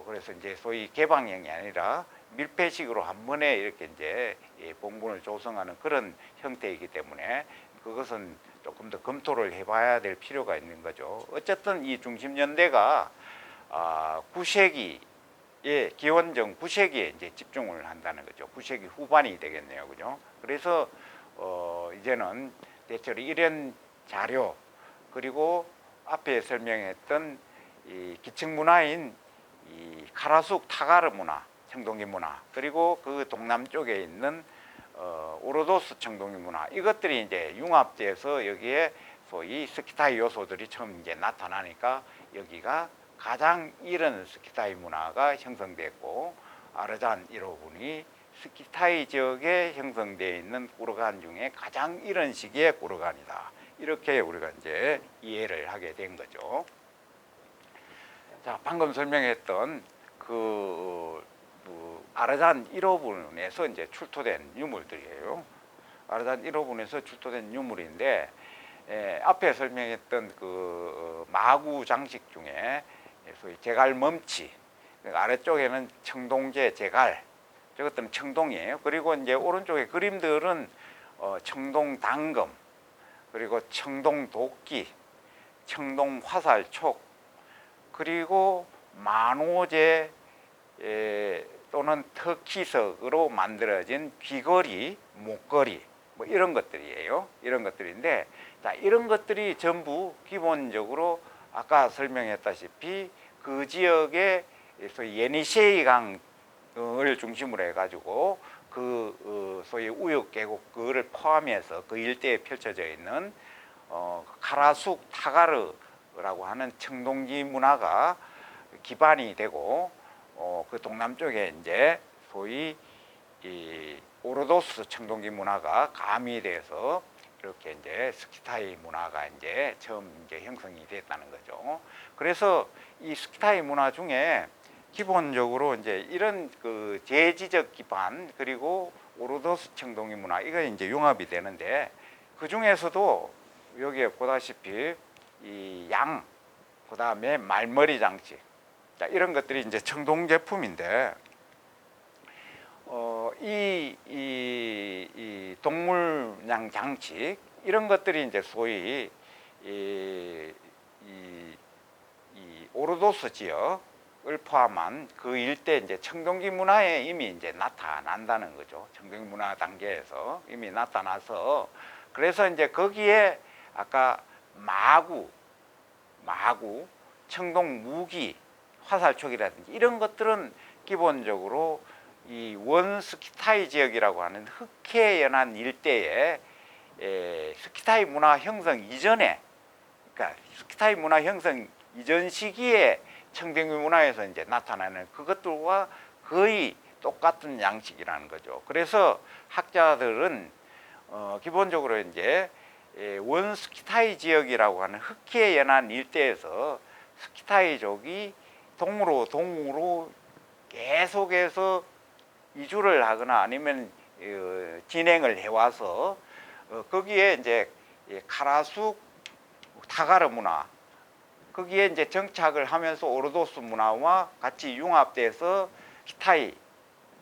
그래서 이제 소위 개방형이 아니라 밀폐식으로 한 번에 이렇게 이제 봉분을 조성하는 그런 형태이기 때문에 그것은 조금 더 검토를 해봐야 될 필요가 있는 거죠. 어쨌든 이 중심연대가 9세기에 기원전 9세기에 이제 집중을 한다는 거죠. 9세기 후반이 되겠네요, 그죠? 그래서 이제는 대체로 이런 자료 그리고 앞에 설명했던 이 기층 문화인 이 카라숙 타가르 문화, 청동기 문화 그리고 그 동남쪽에 있는 오로도스 청동기 문화 이것들이 이제 융합돼서 여기에 소위 스키타이 요소들이 처음 이제 나타나니까 여기가 가장 이른 스키타이 문화가 형성됐고 아르잔 1호분이 스키타이 지역에 형성되어 있는 우르간 중에 가장 이른 시기의 우르간이다. 이렇게 우리가 이제 이해를 하게 된 거죠. 자, 방금 설명했던 그 아르잔 1호분에서 이제 출토된 유물들이에요. 아르잔 1호분에서 출토된 유물인데 앞에 설명했던 그 마구 장식 중에 소위 제갈 멈치 아래쪽에는 청동제 제갈 저것들은 청동이에요. 그리고 이제 오른쪽에 그림들은 청동 당금 그리고 청동 도끼 청동 화살촉 그리고 만호제 또는 터키석으로 만들어진 귀걸이, 목걸이 뭐 이런 것들이에요. 이런 것들인데 자, 이런 것들이 전부 기본적으로 아까 설명했다시피 그 지역의 예니셰이 강을 중심으로 해가지고 그 소위 우역 계곡 그를 포함해서 그 일대에 펼쳐져 있는 카라숙 타가르라고 하는 청동기 문화가 기반이 되고 그 동남쪽에 이제 소위 이 오르도스 청동기 문화가 가미돼서 이렇게 이제 스키타이 문화가 이제 처음 이제 형성이 됐다는 거죠. 그래서 이 스키타이 문화 중에 기본적으로 이제 이런 그 제지적 기반 그리고 오르도스 청동기 문화 이거 이제 융합이 되는데 그 중에서도 여기에 보다시피 이 양, 그 다음에 말머리 장치, 자, 이런 것들이 이제 청동 제품인데 이 동물양 장치 이런 것들이 이제 소위 이 오르도스 지역을 포함한 그 일대 이제 청동기 문화에 이미 이제 나타난다는 거죠. 청동기 문화 단계에서 이미 나타나서 그래서 이제 거기에 아까 마구, 청동 무기, 화살촉이라든지 이런 것들은 기본적으로 이 원스키타이 지역이라고 하는 흑해 연안 일대에 스키타이 문화 형성 이전에, 그러니까 스키타이 문화 형성 이전 시기에 청동기 문화에서 이제 나타나는 그것들과 거의 똑같은 양식이라는 거죠. 그래서 학자들은 기본적으로 이제 원스키타이 지역이라고 하는 흑해 연안 일대에서 스키타이족이 동으로 계속해서 이주를 하거나 아니면 진행을 해와서 거기에 이제 카라숙 타가르 문화, 거기에 이제 정착을 하면서 오르도스 문화와 같이 융합돼서 스키타이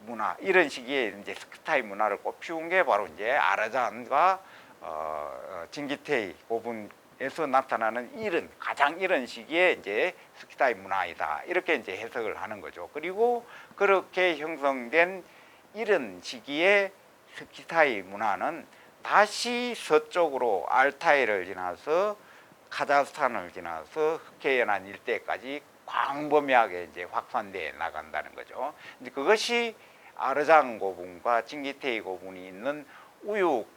문화, 이런 시기에 이제 스키타이 문화를 꽃피운 게 바로 이제 아르잔과 징기테이 고분에서 나타나는 가장 이런 시기에 이제 스키타이 문화이다, 이렇게 이제 해석을 하는 거죠. 그리고 그렇게 형성된 이런 시기에 스키타이 문화는 다시 서쪽으로 알타이를 지나서 카자흐스탄을 지나서 흑해연안 일대까지 광범위하게 이제 확산돼 나간다는 거죠. 이제 그것이 아르잔 고분과 징기테이 고분이 있는 우육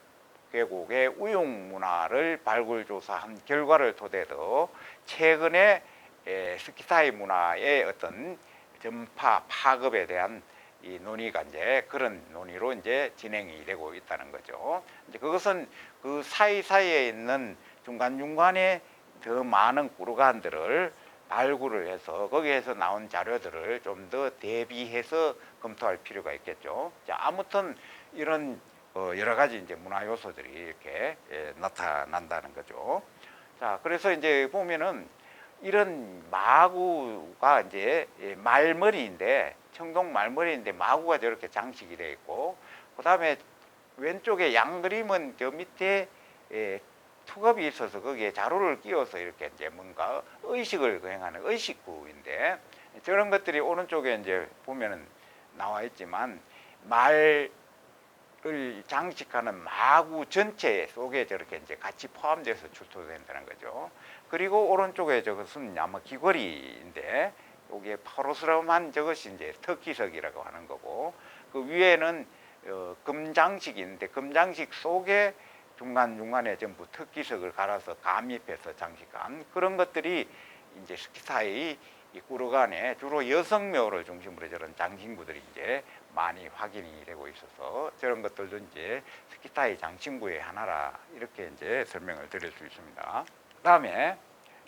계곡의 우육 문화를 발굴 조사한 결과를 토대로 최근에 스키타이 문화의 어떤 전파 파급에 대한 이 논의가 이제 그런 논의로 이제 진행이 되고 있다는 거죠. 이제 그것은 그 사이사이에 있는 중간중간에 더 많은 구르간들을 발굴을 해서 거기에서 나온 자료들을 좀 더 대비해서 검토할 필요가 있겠죠. 자, 아무튼 이런 여러 가지 이제 문화 요소들이 이렇게 나타난다는 거죠. 자, 그래서 이제 보면은 이런 마구가 이제 말머리인데, 청동 말머리인데 마구가 저렇게 장식이 되어 있고, 그 다음에 왼쪽에 양 그림은 저 밑에 투갑이 있어서 거기에 자루를 끼워서 이렇게 이제 뭔가 의식을 거행하는 의식구인데, 저런 것들이 오른쪽에 이제 보면은 나와 있지만 말을 장식하는 마구 전체 속에 저렇게 이제 같이 포함돼서 출토된다는 거죠. 그리고 오른쪽에 저것은 아마 귀걸이인데, 여기에 파로스름한 저것이 이제 터키석이라고 하는 거고, 그 위에는 금장식인데 금장식 속에 중간중간에 전부 특기석을 갈아서 감입해서 장식한 그런 것들이 이제 스키타이 이 구르간에 주로 여성묘를 중심으로 저런 장신구들이 이제 많이 확인이 되고 있어서 저런 것들도 이제 스키타이 장신구의 하나라, 이렇게 이제 설명을 드릴 수 있습니다. 그 다음에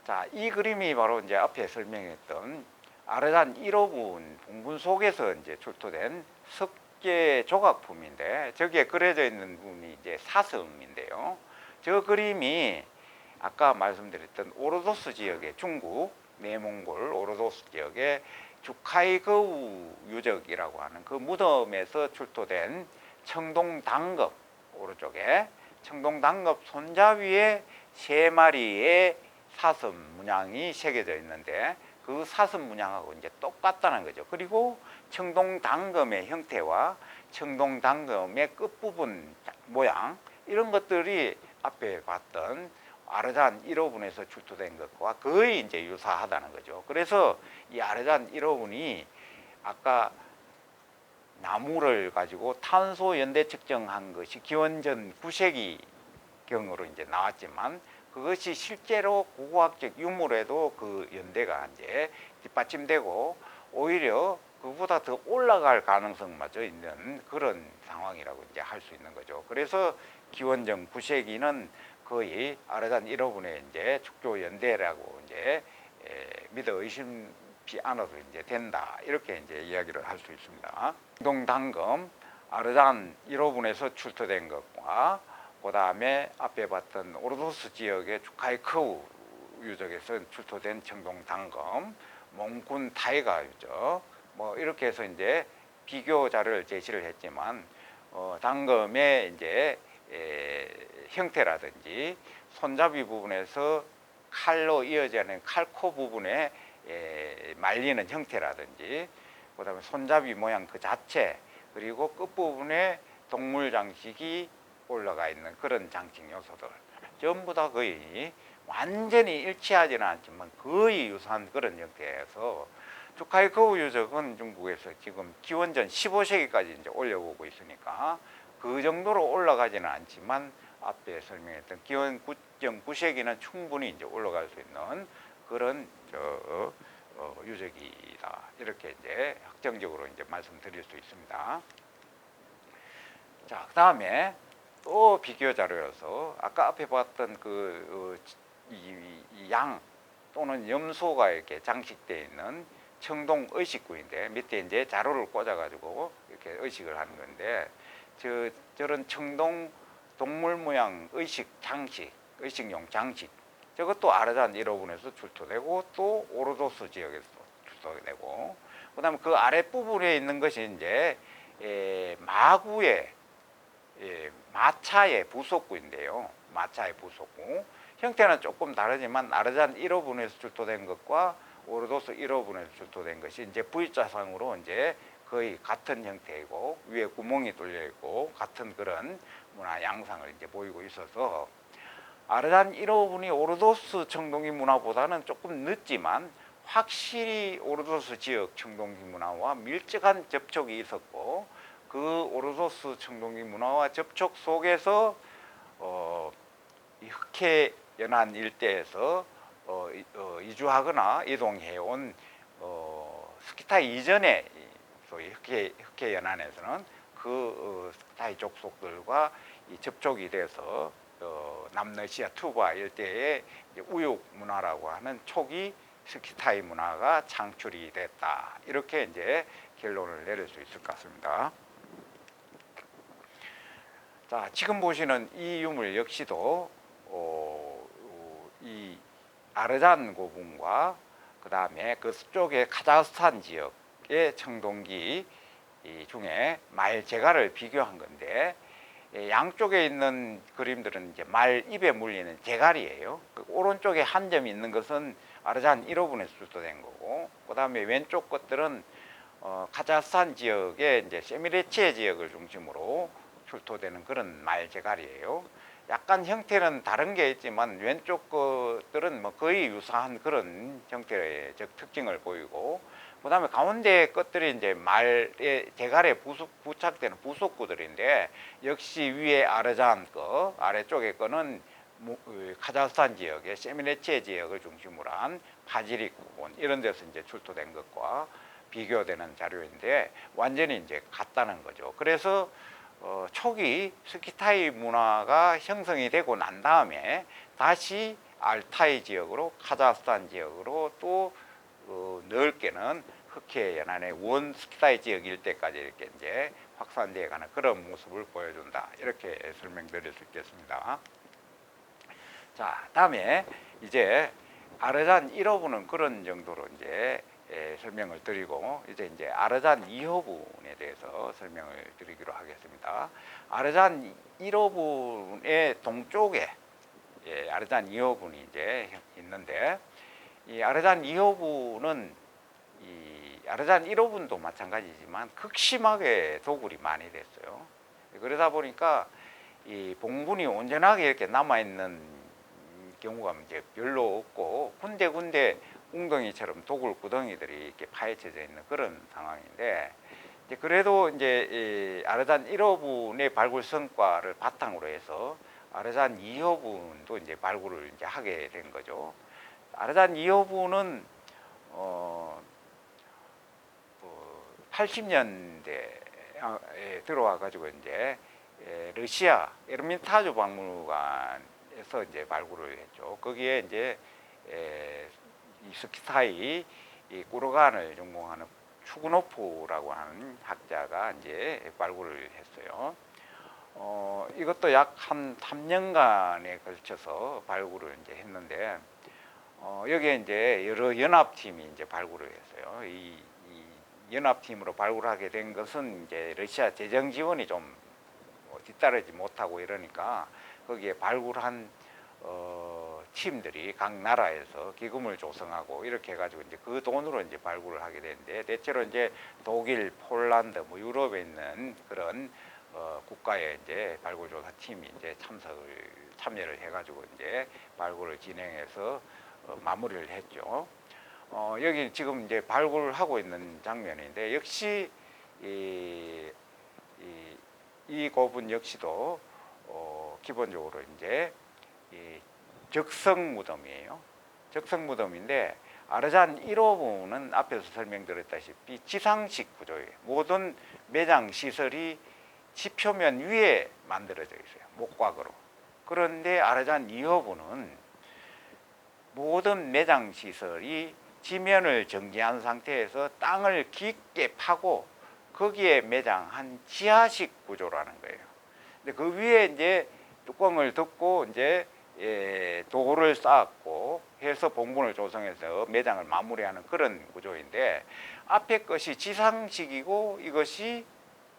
자, 이 그림이 바로 이제 앞에 설명했던 아르잔 1호분 봉분 속에서 이제 출토된 석계 조각품인데, 저기에 그려져 있는 분이 이제 사슴인데요. 저 그림이 아까 말씀드렸던 오르도스 지역의 중국 내몽골 오르도스 지역의 주카이거우 유적이라고 하는 그 무덤에서 출토된 청동당급, 오른쪽에 청동당급 손잡이에 3마리의 사슴 문양이 새겨져 있는데, 그 사슴 문양하고 이제 똑같다는 거죠. 그리고 청동당금의 형태와 청동당금의 끝부분 모양, 이런 것들이 앞에 봤던 아르잔 1호분에서 출토된 것과 거의 이제 유사하다는 거죠. 그래서 이 아르잔 1호분이 아까 나무를 가지고 탄소 연대 측정한 것이 기원전 9세기 경으로 이제 나왔지만, 그것이 실제로 고고학적 유물에도 그 연대가 이제 뒷받침되고 오히려 그보다 더 올라갈 가능성마저 있는 그런 상황이라고 이제 할 수 있는 거죠. 그래서 기원전 9세기는 거의 아르잔 1호분의 이제 축조 연대라고 이제 믿어 의심치 않아도 이제 된다, 이렇게 이제 이야기를 할 수 있습니다. 청동당금 아르잔 1호분에서 출토된 것과 그 다음에 앞에 봤던 오르도스 지역의 주카이커우 유적에서 출토된 청동당금, 몽군 타이가 유적, 뭐 이렇게 해서 이제 비교 자료를 제시를 했지만, 당금의 이제 형태라든지 손잡이 부분에서 칼로 이어져 있는 칼코 부분에 말리는 형태라든지, 그 다음에 손잡이 모양 그 자체, 그리고 끝부분에 동물 장식이 올라가 있는 그런 장식 요소들 전부 다 거의 완전히 일치하지는 않지만 거의 유사한 그런 형태에서, 주카이커우 유적은 중국에서 지금 기원전 15세기까지 이제 올려오고 있으니까 그 정도로 올라가지는 않지만, 앞에 설명했던 기원전 9세기는 충분히 이제 올라갈 수 있는 그런 유적이다. 이렇게 이제 확정적으로 이제 말씀드릴 수 있습니다. 자, 그다음에 또 비교 자료여서 아까 앞에 봤던 양 또는 염소가 이렇게 장식되어 있는 청동 의식구인데 밑에 이제 자루를 꽂아가지고 이렇게 의식을 하는 건데 저런 청동 동물 모양 의식 장식, 의식용 장식 저것도 아르잔 1호분에서 출토되고 또 오르도스 지역에서 출토되고 그다음에 그 아랫부분에 있는 것이 이제 마구의 마차의 부속구인데요. 마차의 부속구 형태는 조금 다르지만 아르잔 1호분에서 출토된 것과 오르도스 1호분에서 출토된 것이 이제 V자상으로 이제 거의 같은 형태이고 위에 구멍이 뚫려 있고 같은 그런 문화 양상을 이제 보이고 있어서 아르잔 1호분이 오르도스 청동기 문화보다는 조금 늦지만 확실히 오르도스 지역 청동기 문화와 밀접한 접촉이 있었고 그 오르도스 청동기 문화와 접촉 속에서 이 흑해 연안 일대에서 이주하거나 이동해온 스키타이 이전에 소위 흑해 연안에서는 그 스키타이 족속들과 이 접촉이 돼서 남러시아 투바 일대의 우육 문화라고 하는 초기 스키타이 문화가 창출이 됐다. 이렇게 이제 결론을 내릴 수 있을 것 같습니다. 자, 지금 보시는 이 유물 역시도 이 아르잔 고분과 그 다음에 그 쪽의 카자흐스탄 지역의 청동기 중에 말 제갈을 비교한 건데 양쪽에 있는 그림들은 이제 말 입에 물리는 제갈이에요. 그 오른쪽에 한 점이 있는 것은 아르잔 1호분에서 출토된 거고, 그 다음에 왼쪽 것들은 카자흐스탄 지역의 이제 세미레치에 지역을 중심으로 출토되는 그런 말 제갈이에요. 약간 형태는 다른 게 있지만 왼쪽 것들은 뭐 거의 유사한 그런 형태의 특징을 보이고, 그 다음에 가운데 것들이 이제 말의 제갈에 부착되는 부속구들인데 역시 위에 아르잔 거, 아래쪽에 거는 카자흐스탄 지역의 세미네체 지역을 중심으로 한 파지릭 부분 이런 데서 이제 출토된 것과 비교되는 자료인데 완전히 이제 같다는 거죠. 그래서 초기 스키타이 문화가 형성이 되고 난 다음에 다시 알타이 지역으로 카자흐스탄 지역으로 또 넓게는 흑해 연안의 원 스키타이 지역 일대까지 이렇게 이제 확산되어 가는 그런 모습을 보여준다. 이렇게 설명드릴 수 있겠습니다. 자, 다음에 이제 아르잔 1호분은 그런 정도로 이제 설명을 드리고 이제 아르잔 2호분에 대해서 설명을 드리기로 하겠습니다. 아르잔 1호분의 동쪽에 아르잔 2호분이 이제 있는데 이 아르잔 2호분은 이 아르잔 1호분도 마찬가지지만 극심하게 도굴이 많이 됐어요. 그러다 보니까 이 봉분이 온전하게 이렇게 남아 있는 경우가 이제 별로 없고 군데군데 웅덩이처럼 도굴 구덩이들이 이렇게 파헤쳐져 있는 그런 상황인데 이제 그래도 이제 이 아르잔 1호분의 발굴 성과를 바탕으로 해서 아르잔 2호분도 이제 발굴을 이제 하게 된 거죠. 아르잔 2호분은 80년대에 들어와 가지고 이제 러시아 에르미타주 박물관에서 이제 발굴을 했죠. 거기에 이제 이 스키타이 이 꾸르간을 전공하는 추그노프라고 하는 학자가 이제 발굴을 했어요. 이것도 약 한 3년간에 걸쳐서 발굴을 이제 했는데 여기에 이제 여러 연합팀이 이제 발굴을 했어요. 이 연합팀으로 발굴하게 된 것은 이제 러시아 재정 지원이 좀 뒤따르지 못하고 이러니까 거기에 발굴한 팀들이 각 나라에서 기금을 조성하고 이렇게 해가지고 이제 그 돈으로 이제 발굴을 하게 되는데 대체로 이제 독일, 폴란드, 뭐 유럽에 있는 그런 국가의 이제 발굴조사 팀이 이제 참여를 해가지고 이제 발굴을 진행해서 마무리를 했죠. 여기 지금 이제 발굴을 하고 있는 장면인데 역시 이 고분 역시도 기본적으로 이제 적성 무덤이에요. 적성 무덤인데 아르잔 1호부는 앞에서 설명드렸다시피 지상식 구조예요. 모든 매장 시설이 지표면 위에 만들어져 있어요. 목곽으로. 그런데 아르잔 2호부는 모든 매장 시설이 지면을 정지한 상태에서 땅을 깊게 파고 거기에 매장한 지하식 구조라는 거예요. 근데 그 위에 이제 뚜껑을 덮고 이제 도를 쌓았고 해서 봉분을 조성해서 매장을 마무리하는 그런 구조인데 앞에 것이 지상식이고 이것이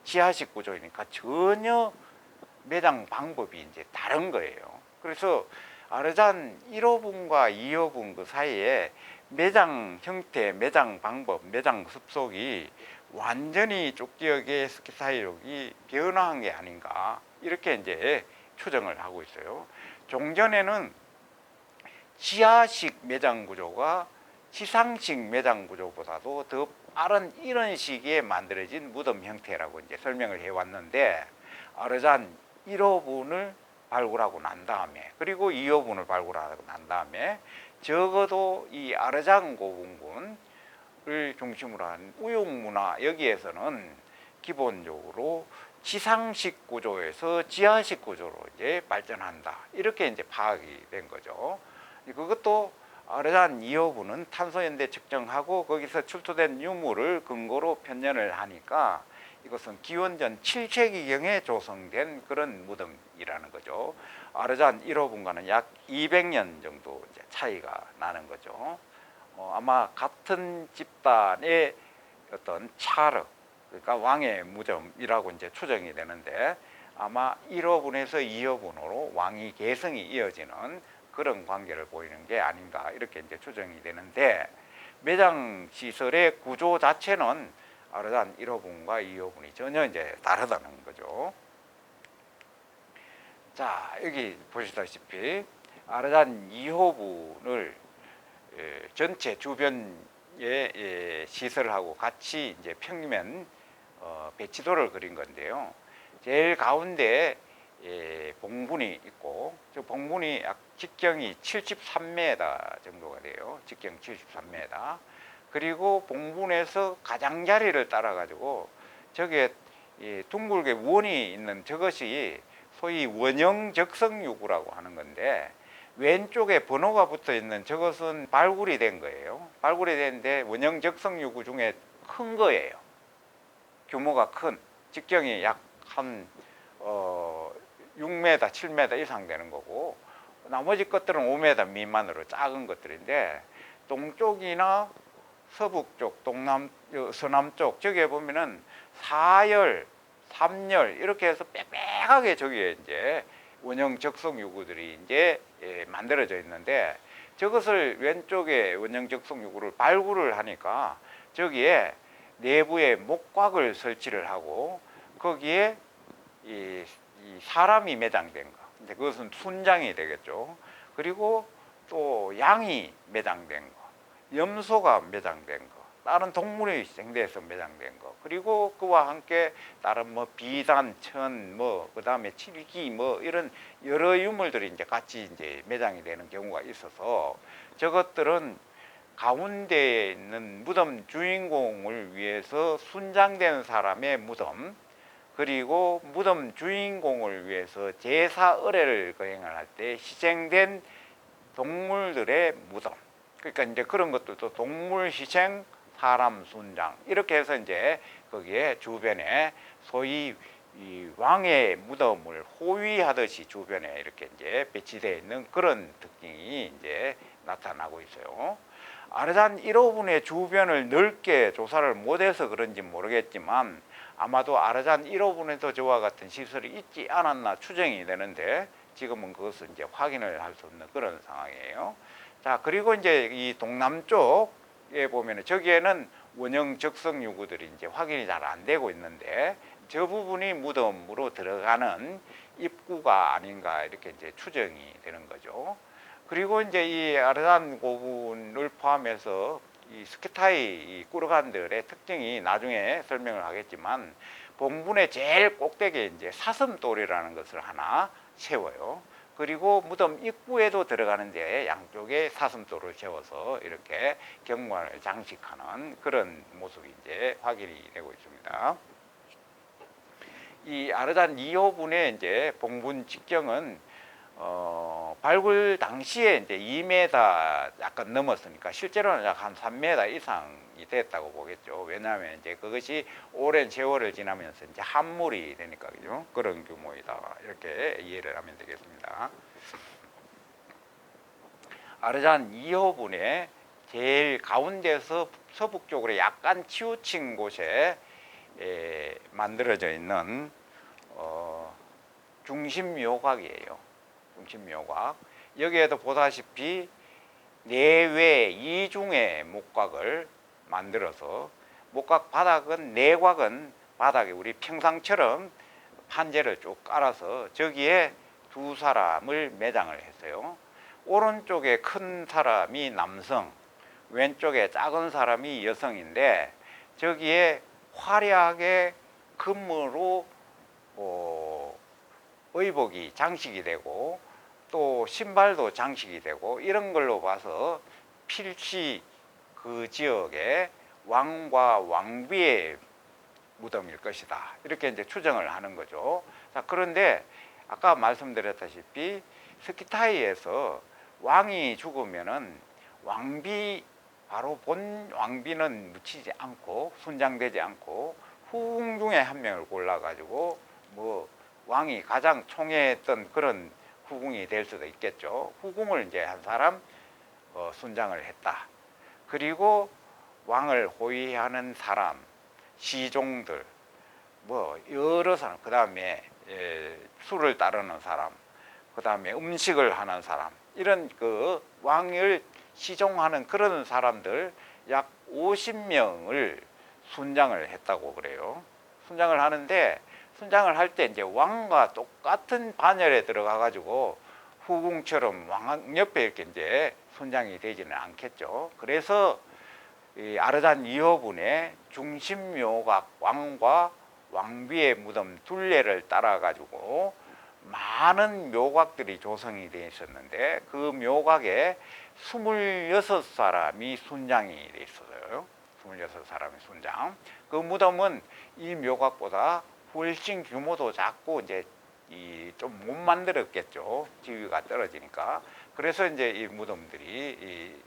지하식 구조이니까 전혀 매장 방법이 이제 다른 거예요. 그래서 아르잔 1호분과 2호분 그 사이에 매장 형태, 매장 방법, 매장 습속이 완전히 쫓기역의 스키타일록이 변화한 게 아닌가 이렇게 이제 추정을 하고 있어요. 종전에는 지하식 매장 구조가 지상식 매장 구조보다도 더 빠른 이런 시기에 만들어진 무덤 형태라고 이제 설명을 해왔는데 아르잔 1호분을 발굴하고 난 다음에 그리고 2호분을 발굴하고 난 다음에 적어도 이 아르잔 고분군을 중심으로 한 우용문화 여기에서는 기본적으로 지상식 구조에서 지하식 구조로 이제 발전한다 이렇게 이제 파악이 된 거죠. 그것도 아르잔 2호분은 탄소연대 측정하고 거기서 출토된 유물을 근거로 편년을 하니까 이것은 기원전 7세기경에 조성된 그런 무덤이라는 거죠. 아르잔 1호분과는 약 200년 정도 이제 차이가 나는 거죠. 아마 같은 집단의 어떤 차르, 그러니까 왕의 무덤이라고 이제 추정이 되는데 아마 1호분에서 2호분으로 왕위 계승이 이어지는 그런 관계를 보이는 게 아닌가 이렇게 이제 추정이 되는데 매장 시설의 구조 자체는 아르잔 1호분과 2호분이 전혀 이제 다르다는 거죠. 자, 여기 보시다시피 아르잔 2호분을 전체 주변의 시설하고 같이 이제 평면 배치도를 그린 건데요. 제일 가운데 봉분이 있고 저 봉분이 약 직경이 73m 정도가 돼요. 직경 73m. 그리고 봉분에서 가장자리를 따라 가지고 저게 둥글게 원이 있는 저것이 소위 원형적성유구라고 하는 건데 왼쪽에 번호가 붙어 있는 저것은 발굴이 된 거예요. 발굴이 됐는데 원형적성유구 중에 큰 거예요. 규모가 큰 직경이 약 한 6m, 7m 이상 되는 거고 나머지 것들은 5m 미만으로 작은 것들인데 동쪽이나 서북쪽, 서남쪽 저기에 보면은 4열, 3열 이렇게 해서 빽빽하게 저기에 이제 원형 적성 유구들이 이제 만들어져 있는데 저것을 왼쪽에 원형 적성 유구를 발굴을 하니까 저기에 내부에 목곽을 설치를 하고 거기에 이 사람이 매장된 거, 이제 그것은 순장이 되겠죠. 그리고 또 양이 매장된 거, 염소가 매장된 거, 다른 동물의 생대에서 매장된 거, 그리고 그와 함께 다른 뭐 비단, 천, 뭐 그다음에 칠기, 뭐 이런 여러 유물들이 이제 같이 이제 매장이 되는 경우가 있어서 저것들은 가운데에 있는 무덤 주인공을 위해서 순장된 사람의 무덤, 그리고 무덤 주인공을 위해서 제사 의례를 거행을 할 때 희생된 동물들의 무덤. 그러니까 이제 그런 것들도 동물 희생, 사람 순장 이렇게 해서 이제 거기에 주변에 소위 이 왕의 무덤을 호위하듯이 주변에 이렇게 이제 배치되어 있는 그런 특징이 이제 나타나고 있어요. 아르잔 1호분의 주변을 넓게 조사를 못해서 그런지 모르겠지만 아마도 아르잔 1호분에도 저와 같은 시설이 있지 않았나 추정이 되는데 지금은 그것을 이제 확인을 할 수 없는 그런 상황이에요. 자, 그리고 이제 이 동남쪽에 보면은 저기에는 원형 적성 유구들이 이제 확인이 잘 안 되고 있는데 저 부분이 무덤으로 들어가는 입구가 아닌가 이렇게 이제 추정이 되는 거죠. 그리고 이제 이 아르잔 고분을 포함해서 이 스키타이 이 꾸르간들의 특징이 나중에 설명을 하겠지만 봉분의 제일 꼭대기에 이제 사슴돌이라는 것을 하나 세워요. 그리고 무덤 입구에도 들어가는데 양쪽에 사슴돌을 세워서 이렇게 경관을 장식하는 그런 모습이 이제 확인이 되고 있습니다. 이 아르단 2호분의 이제 봉분 직경은 발굴 당시에 이제 2m 약간 넘었으니까 실제로는 약 한 3m 이상이 됐다고 보겠죠. 왜냐하면 이제 그것이 오랜 세월을 지나면서 이제 함물이 되니까 그죠. 그런 규모이다. 이렇게 이해를 하면 되겠습니다. 아르단 2호분의 제일 가운데서 서북쪽으로 약간 치우친 곳에 만들어져 있는 중심묘각이에요. 중심묘각. 여기에도 보다시피 내외 이중의 목각을 만들어서 목각 바닥은 내곽은 바닥에 우리 평상처럼 판재를 쭉 깔아서 저기에 두 사람을 매장을 했어요. 오른쪽에 큰 사람이 남성, 왼쪽에 작은 사람이 여성인데 저기에 화려하게 금으로 의복이 장식이 되고 또 신발도 장식이 되고 이런 걸로 봐서 필시 그 지역의 왕과 왕비의 무덤일 것이다. 이렇게 이제 추정을 하는 거죠. 자, 그런데 아까 말씀드렸다시피 스키타이에서 왕이 죽으면은 왕비 바로 본 왕비는 묻히지 않고 순장되지 않고 후궁 중에 한 명을 골라 가지고 뭐 왕이 가장 총애했던 그런 후궁이 될 수도 있겠죠. 후궁을 이제 한 사람 순장을 했다. 그리고 왕을 호위하는 사람, 시종들, 뭐 여러 사람, 그 다음에 술을 따르는 사람, 그 다음에 음식을 하는 사람, 이런 그 왕을 시종하는 그런 사람들 약 50명을 순장을 했다고 그래요. 순장을 하는데 순장을 할 때 이제 왕과 똑같은 반열에 들어가 가지고 후궁처럼 왕 옆에 이렇게 이제 순장이 되지는 않겠죠. 그래서 이 아르단 2호분의 중심묘각 왕과 왕비의 무덤 둘레를 따라 가지고 많은 묘각들이 조성이 되어 있었는데 그 묘각에 26사람이 순장이 되어 있었어요. 26사람이 순장. 그 무덤은 이 묘각보다 훨씬 규모도 작고 이제 좀 못 만들었겠죠. 지위가 떨어지니까. 그래서 이제 이 무덤들이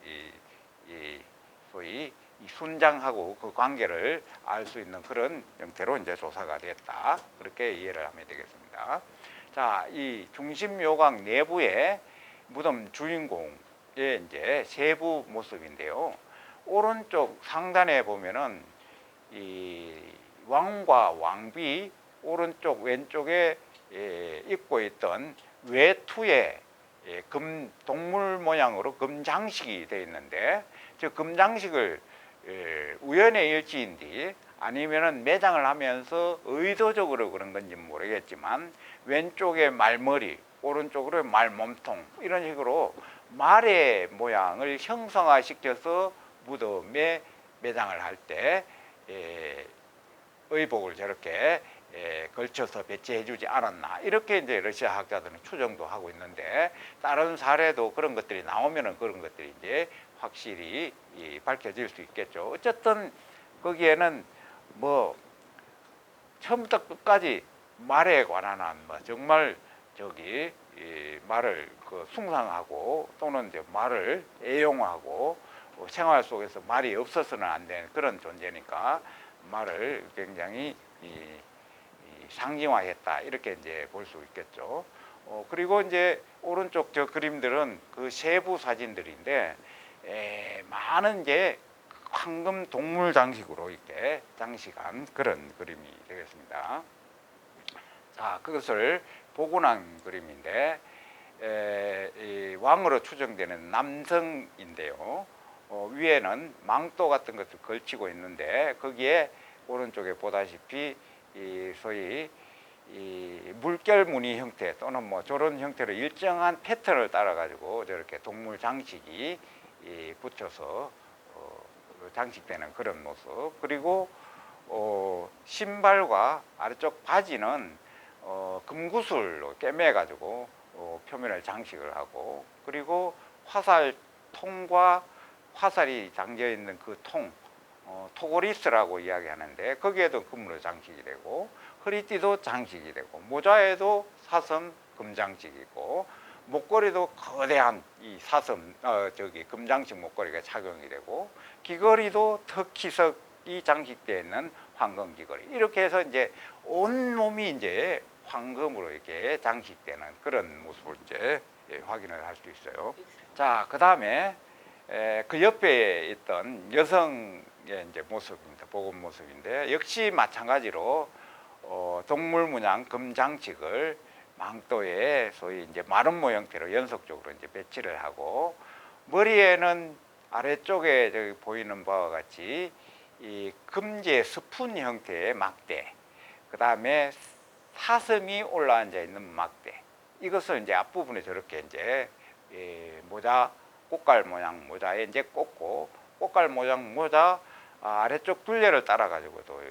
소위 이 순장하고 그 관계를 알 수 있는 그런 형태로 이제 조사가 됐다. 그렇게 이해를 하면 되겠습니다. 자, 이 중심묘각 내부의 무덤 주인공의 이제 세부 모습인데요. 오른쪽 상단에 보면은 이 왕과 왕비 오른쪽 왼쪽에 입고 있던 외투에 금 동물 모양으로 금 장식이 되어 있는데 저 금 장식을 우연의 일치인지 아니면은 매장을 하면서 의도적으로 그런 건지 모르겠지만 왼쪽에 말머리, 오른쪽으로 말 몸통 이런 식으로 말의 모양을 형성화시켜서 무덤에 매장을 할 때 의복을 저렇게 걸쳐서 배치해주지 않았나 이렇게 이제 러시아 학자들은 추정도 하고 있는데 다른 사례도 그런 것들이 나오면은 그런 것들이 이제 확실히 밝혀질 수 있겠죠. 어쨌든 거기에는 뭐 처음부터 끝까지 말에 관한 뭐 정말 저기 말을 그 숭상하고 또는 이제 말을 애용하고 생활 속에서 말이 없어서는 안 되는 그런 존재니까 말을 굉장히 상징화했다 이렇게 이제 볼 수 있겠죠. 그리고 이제 오른쪽 저 그림들은 그 세부 사진들인데 많은 이제 황금 동물 장식으로 이렇게 장식한 그런 그림이 되겠습니다. 자, 그것을 복원한 그림인데 이 왕으로 추정되는 남성인데요. 위에는 망토 같은 것을 걸치고 있는데 거기에 오른쪽에 보다시피 소위 물결 무늬 형태 또는 뭐 저런 형태로 일정한 패턴을 따라 가지고 저렇게 동물 장식이 붙여서 장식되는 그런 모습. 그리고 신발과 아래쪽 바지는 금구슬로 꿰매 가지고 표면을 장식을 하고, 그리고 화살통과 화살이 담겨 있는 그 통, 토고리스라고 이야기하는데 거기에도 금으로 장식이 되고, 허리띠도 장식이 되고, 모자에도 사슴 금장식이고, 목걸이도 거대한 이 사슴 금장식 목걸이가 착용이 되고, 귀걸이도 터키석이 장식되어 있는 황금 귀걸이, 이렇게 해서 이제 온 몸이 이제 황금으로 이렇게 장식되는 그런 모습을 이제 확인을 할 수 있어요. 자, 그 다음에 그 옆에 있던 여성의 이제 모습입니다. 복원 모습인데, 역시 마찬가지로 동물 문양 금장식을 망토에 소위 이제 마름모 형태로 연속적으로 이제 배치를 하고, 머리에는 아래쪽에 저기 보이는 바와 같이 이 금제 스푼 형태의 막대, 그 다음에 사슴이 올라앉아 있는 막대, 이것을 이제 앞부분에 저렇게 이제 모자, 꽃갈 모양 모자에 이제 꽂고, 꽃갈 모양 모자 아래쪽 둘레를 따라 가지고도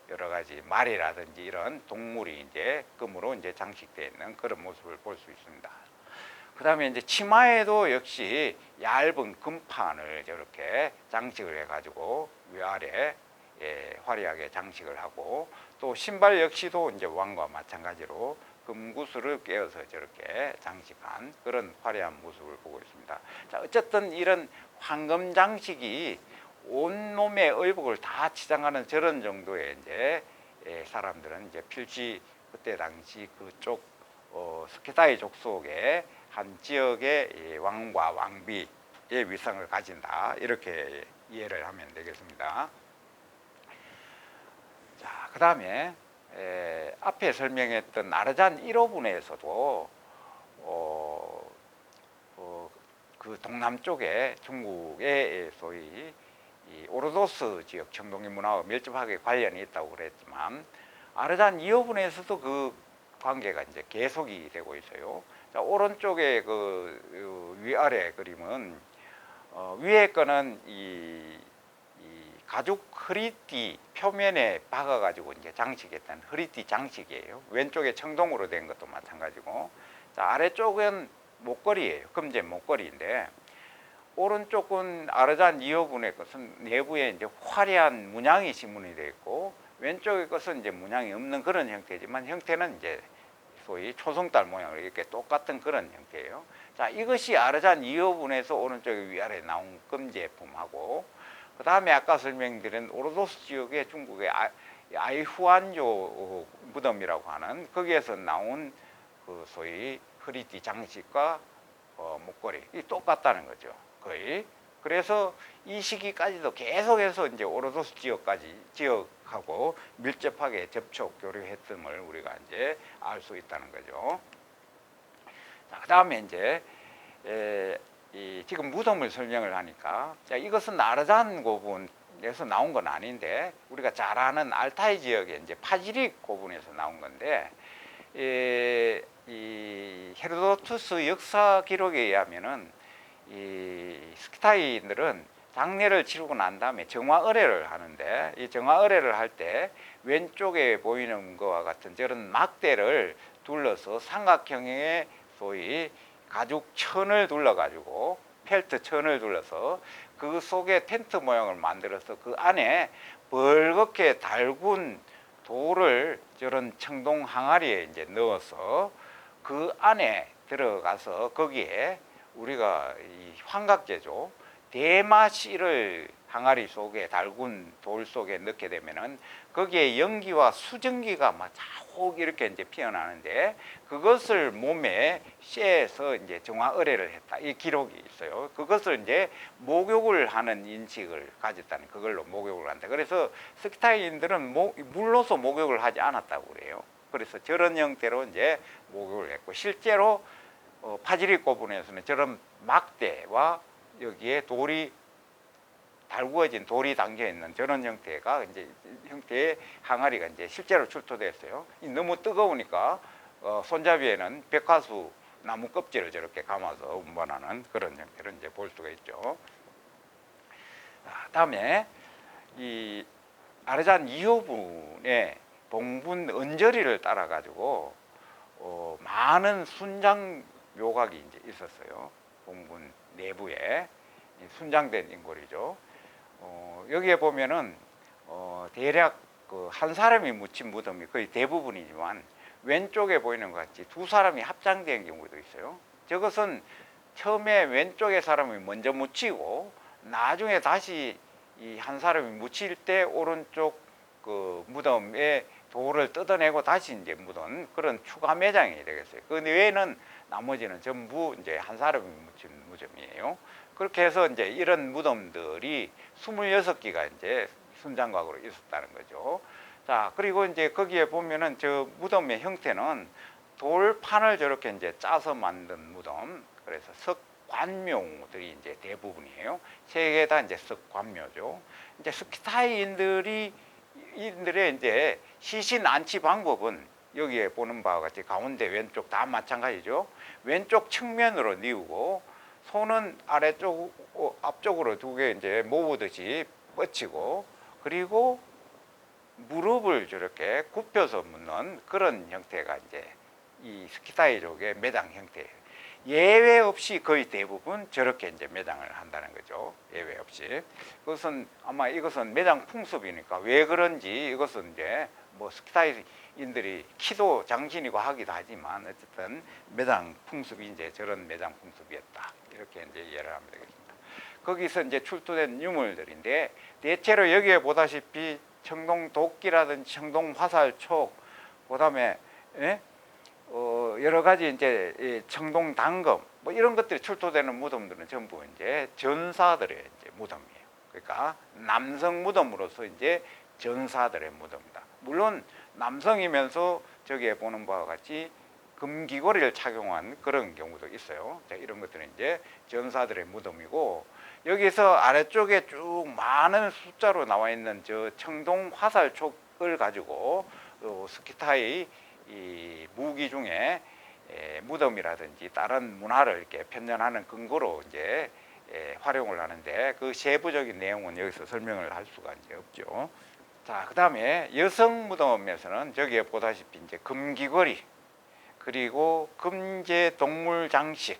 여러 가지 말이라든지 이런 동물이 이제 금으로 이제 장식되어 있는 그런 모습을 볼 수 있습니다. 그 다음에 이제 치마에도 역시 얇은 금판을 저렇게 장식을 해가지고 위아래 화려하게 장식을 하고, 또 신발 역시도 이제 왕과 마찬가지로 금구슬을 깨어서 저렇게 장식한 그런 화려한 모습을 보고 있습니다. 자, 어쨌든 이런 황금 장식이 온몸의 의복을 다 치장하는 저런 정도의 이제 사람들은 이제 필시 그때 당시 그쪽 스키타이 족속의 한 지역의 왕과 왕비의 위상을 가진다, 이렇게 이해를 하면 되겠습니다. 자, 그 다음에 앞에 설명했던 아르잔 1호분에서도 그 동남쪽에 중국의 소위 이 오르도스 지역 청동기 문화와 밀접하게 관련이 있다고 그랬지만, 아르잔 2호분에서도 그 관계가 이제 계속이 되고 있어요. 자, 오른쪽에 그 위아래 그림은 위에 거는 이 가죽 허리띠 표면에 박아가지고 이제 장식했던 허리띠 장식이에요. 왼쪽에 청동으로 된 것도 마찬가지고, 자, 아래쪽은 목걸이에요. 금제 목걸이인데, 오른쪽은 아르잔 2호분의 것은 내부에 이제 화려한 문양이 시문이 되어 있고, 왼쪽의 것은 이제 문양이 없는 그런 형태지만 형태는 이제 소위 초승달 모양으로 이렇게 똑같은 그런 형태예요. 자, 이것이 아르잔 2호분에서 오른쪽에 위아래 나온 금제품하고, 그 다음에 아까 설명드린 오르도스 지역의 중국의 아이후안조 무덤이라고 하는 거기에서 나온 그 소위 허리띠 장식과 목걸이, 이 똑같다는 거죠, 거의. 그래서 이 시기까지도 계속해서 이제 오르도스 지역하고 밀접하게 접촉 교류했음을 우리가 이제 알 수 있다는 거죠. 자, 그 다음에 이제 지금 무덤을 설명을 하니까, 자, 이것은 아르잔 고분에서 나온 건 아닌데, 우리가 잘 아는 알타이 지역의 이제 파지릭 고분에서 나온 건데, 이 헤로도투스 역사 기록에 의하면은 이 스키타이인들은 장례를 치르고 난 다음에 정화의례를 하는데, 이 정화의례를 할 때 왼쪽에 보이는 것과 같은 저런 막대를 둘러서 삼각형의 소위 가죽 천을 둘러가지고, 펠트 천을 둘러서 그 속에 텐트 모양을 만들어서 그 안에 벌겋게 달군 돌을 저런 청동 항아리에 이제 넣어서 그 안에 들어가서 거기에 우리가 이 환각제죠, 대마씨를 항아리 속에 달군 돌 속에 넣게 되면은 거기에 연기와 수증기가 막 자욱 이렇게 이제 피어나는데, 그것을 몸에 쇠해서 이제 정화의례를 했다, 이 기록이 있어요. 그것을 이제 목욕을 하는 인식을 가졌다는, 그걸로 목욕을 한다. 그래서 스키타이인들은 물로서 목욕을 하지 않았다고 그래요. 그래서 저런 형태로 이제 목욕을 했고, 실제로 파지리 고분에서는 저런 막대와 여기에 돌이 달구어진 돌이 담겨 있는 저런 형태가 이제 형태의 항아리가 이제 실제로 출토됐어요. 너무 뜨거우니까 손잡이에는 백화수 나무 껍질을 저렇게 감아서 운반하는 그런 형태를 이제 볼 수가 있죠. 다음에 이 아르잔 2호분의 봉분 언저리를 따라 가지고 많은 순장 묘각이 이제 있었어요. 봉분 내부에 순장된 인골이죠. 여기에 보면은 대략 그 한 사람이 묻힌 무덤이 거의 대부분이지만 왼쪽에 보이는 것 같이 두 사람이 합장된 경우도 있어요. 저것은 처음에 왼쪽에 사람이 먼저 묻히고 나중에 다시 이 한 사람이 묻힐 때 오른쪽 그 무덤에 돌을 뜯어내고 다시 이제 묻은 그런 추가 매장이 되겠어요. 그 외에는 나머지는 전부 이제 한 사람이 묻힌 무덤이에요. 그렇게 해서 이제 이런 무덤들이 26개가 이제 순장각으로 있었다는 거죠. 자, 그리고 이제 거기에 보면은 저 무덤의 형태는 돌판을 저렇게 이제 짜서 만든 무덤, 그래서 석관묘들이 이제 대부분이에요. 세 개 다 이제 석관묘죠. 이제 스키타이인들의 이제 시신 안치 방법은 여기에 보는 바와 같이 가운데 왼쪽 다 마찬가지죠. 왼쪽 측면으로 뉘우고 손은 아래쪽 앞쪽으로 두 개 이제 모으듯이 뻗치고 그리고 무릎을 저렇게 굽혀서 묻는 그런 형태가 이제 이 스키타이족의 매장 형태예요. 예외 없이 거의 대부분 저렇게 이제 매장을 한다는 거죠. 예외 없이. 그것은 아마 이것은 매장 풍습이니까 왜 그런지 이것은 이제 뭐 스키타이인들이 키도 장신이고 하기도 하지만 어쨌든 매장 풍습이 이제 저런 매장 풍습이었다. 이렇게 이제 이해를 하면 되겠습니다. 거기서 이제 출토된 유물들인데 대체로 여기에 보다시피 청동 도끼라든지 청동 화살촉, 그다음에 여러 가지 이제 청동 당금 뭐 이런 것들이 출토되는 무덤들은 전부 이제 전사들의 이제 무덤이에요. 그러니까 남성 무덤으로서 이제 전사들의 무덤이다. 물론 남성이면서 저기에 보는 바와 같이 금귀걸이를 착용한 그런 경우도 있어요. 자, 이런 것들은 이제 전사들의 무덤이고 여기서 아래쪽에 쭉 많은 숫자로 나와 있는 저 청동 화살촉을 가지고 스키타이 이 무기 중에 무덤이라든지 다른 문화를 이렇게 편찬하는 근거로 이제 활용을 하는데 그 세부적인 내용은 여기서 설명을 할 수가 이제 없죠. 자, 그다음에 여성 무덤에서는 저기에 보다시피 이제 금귀걸이 그리고 금제 동물 장식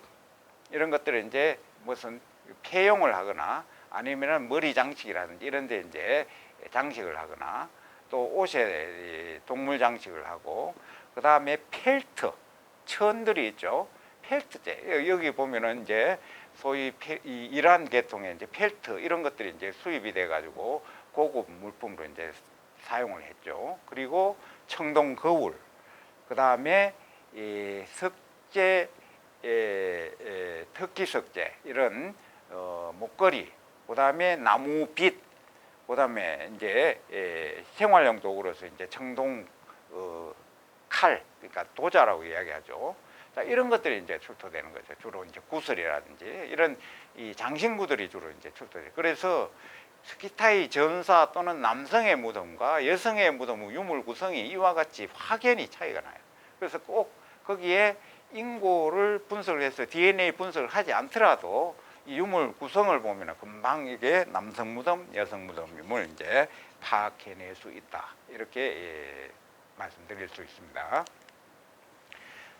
이런 것들을 이제 무슨 폐용을 하거나 아니면은 머리 장식이라든지 이런 데 이제 장식을 하거나 또 옷에 동물 장식을 하고 그다음에 펠트 천들이 있죠. 펠트제 여기 보면은 이제 소위 이란 계통의 이제 펠트 이런 것들이 이제 수입이 돼 가지고 고급 물품으로 이제 사용을 했죠. 그리고 청동 거울 그다음에 이 석재 특기 석재 이런 목걸이 그다음에 나무빗 그다음에 이제 생활용 도구로서 이제 청동 칼 그러니까 도자라고 이야기하죠. 자, 이런 것들이 이제 출토되는 거죠. 주로 이제 구슬이라든지 이런 이 장신구들이 주로 이제 출토돼요. 그래서 스키타이 전사 또는 남성의 무덤과 여성의 무덤의 유물 구성이 이와 같이 확연히 차이가 나요. 그래서 꼭 거기에 인고를 분석을 해서 DNA 분석을 하지 않더라도 이 유물 구성을 보면 금방 이게 남성 무덤, 여성 무덤임을 이제 파악해낼 수 있다. 이렇게 말씀드릴 수 있습니다.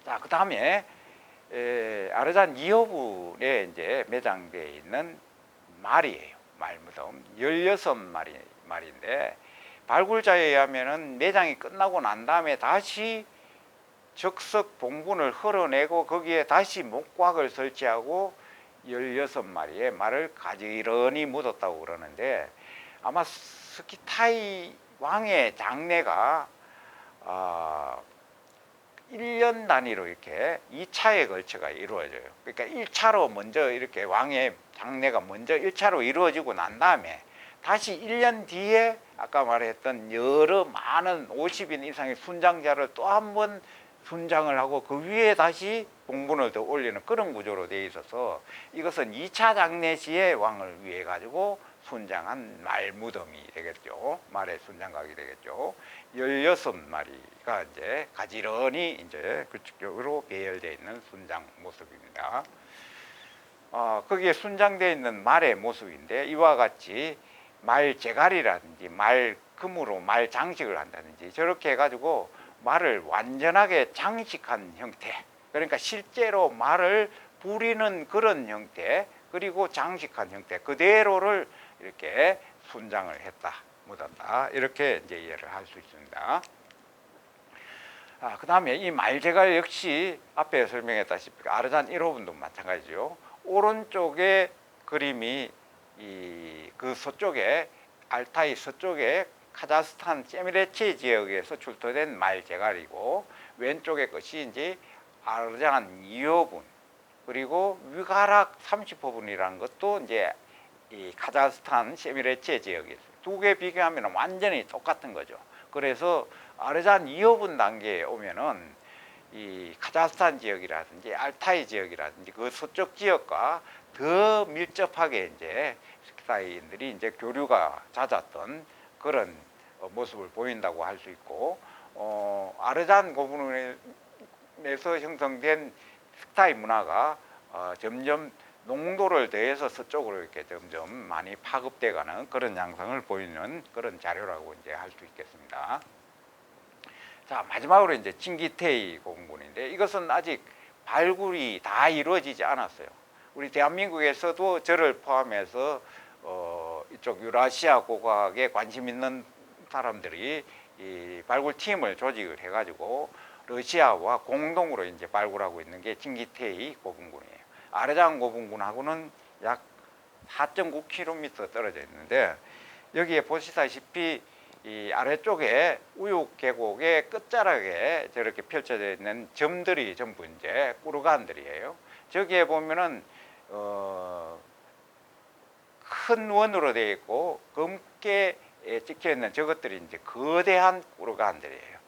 자, 그 다음에 아르잔 2호분에 이제 매장되어 있는 말이에요. 말무덤 16마리인데 발굴자에 의하면은 매장이 끝나고 난 다음에 다시 적석 봉분을 흘러내고 거기에 다시 목곽을 설치하고 16마리의 말을 가지런히 묻었다고 그러는데 아마 스키타이 왕의 장례가 1년 단위로 이렇게 2차에 걸쳐가 이루어져요. 그러니까 1차로 먼저 이렇게 왕의 장례가 먼저 1차로 이루어지고 난 다음에 다시 1년 뒤에 아까 말했던 여러 많은 50인 이상의 순장자를 또 한 번 순장을 하고 그 위에 다시 봉분을 더 올리는 그런 구조로 되어 있어서 이것은 2차 장례 시에 왕을 위해 가지고 순장한 말 무덤이 되겠죠. 말의 순장각이 되겠죠. 16마리가 이제 가지런히 이제 규칙적으로 배열되어 있는 순장 모습입니다. 거기에 순장되어 있는 말의 모습인데 이와 같이 말 제갈이라든지 말 금으로 말 장식을 한다든지 저렇게 해가지고 말을 완전하게 장식한 형태 그러니까 실제로 말을 부리는 그런 형태, 그리고 장식한 형태 그대로를 이렇게 순장을 했다, 묻었다, 이렇게 이제 이해를 할 수 있습니다. 그 다음에 이 말제갈 역시 앞에 설명했다시피 아르잔 1호분도 마찬가지죠. 오른쪽에 그림이 그 서쪽에 알타이 서쪽에 카자흐스탄 세미레체 지역에서 출토된 말제갈이고, 왼쪽의 것이 이제 아르잔 2호분, 그리고 위가락 30호분이라는 것도 이제 이 카자흐스탄 세미레체 지역에서 두 개 비교하면 완전히 똑같은 거죠. 그래서 아르잔 2호분 단계에 오면은 이 카자흐스탄 지역이라든지 알타이 지역이라든지 그 서쪽 지역과 더 밀접하게 이제 스키타이인들이 이제 교류가 잦았던 그런 모습을 보인다고 할 수 있고, 아르잔 고분에서 형성된 스키타이 문화가 점점 농도를 더해서 서쪽으로 이렇게 점점 많이 파급돼가는 그런 양상을 보이는 그런 자료라고 이제 할 수 있겠습니다. 자, 마지막으로 이제 칭기테이 고분군인데, 이것은 아직 발굴이 다 이루어지지 않았어요. 우리 대한민국에서도 저를 포함해서 이쪽 유라시아 고각에 관심 있는 사람들이 이 발굴팀을 조직을 해가지고 러시아와 공동으로 이제 발굴하고 있는 게 칭기테이 고분군이에요. 아르잔 고분군하고는 약 4.9km 떨어져 있는데, 여기에 보시다시피 이 아래쪽에 우육 계곡의 끝자락에 저렇게 펼쳐져 있는 점들이 전부 이제 꾸르간들이에요. 저기에 보면은 큰 원으로 되어 있고 검게 찍혀 있는 저것들이 이제 거대한 꾸르간들이에요.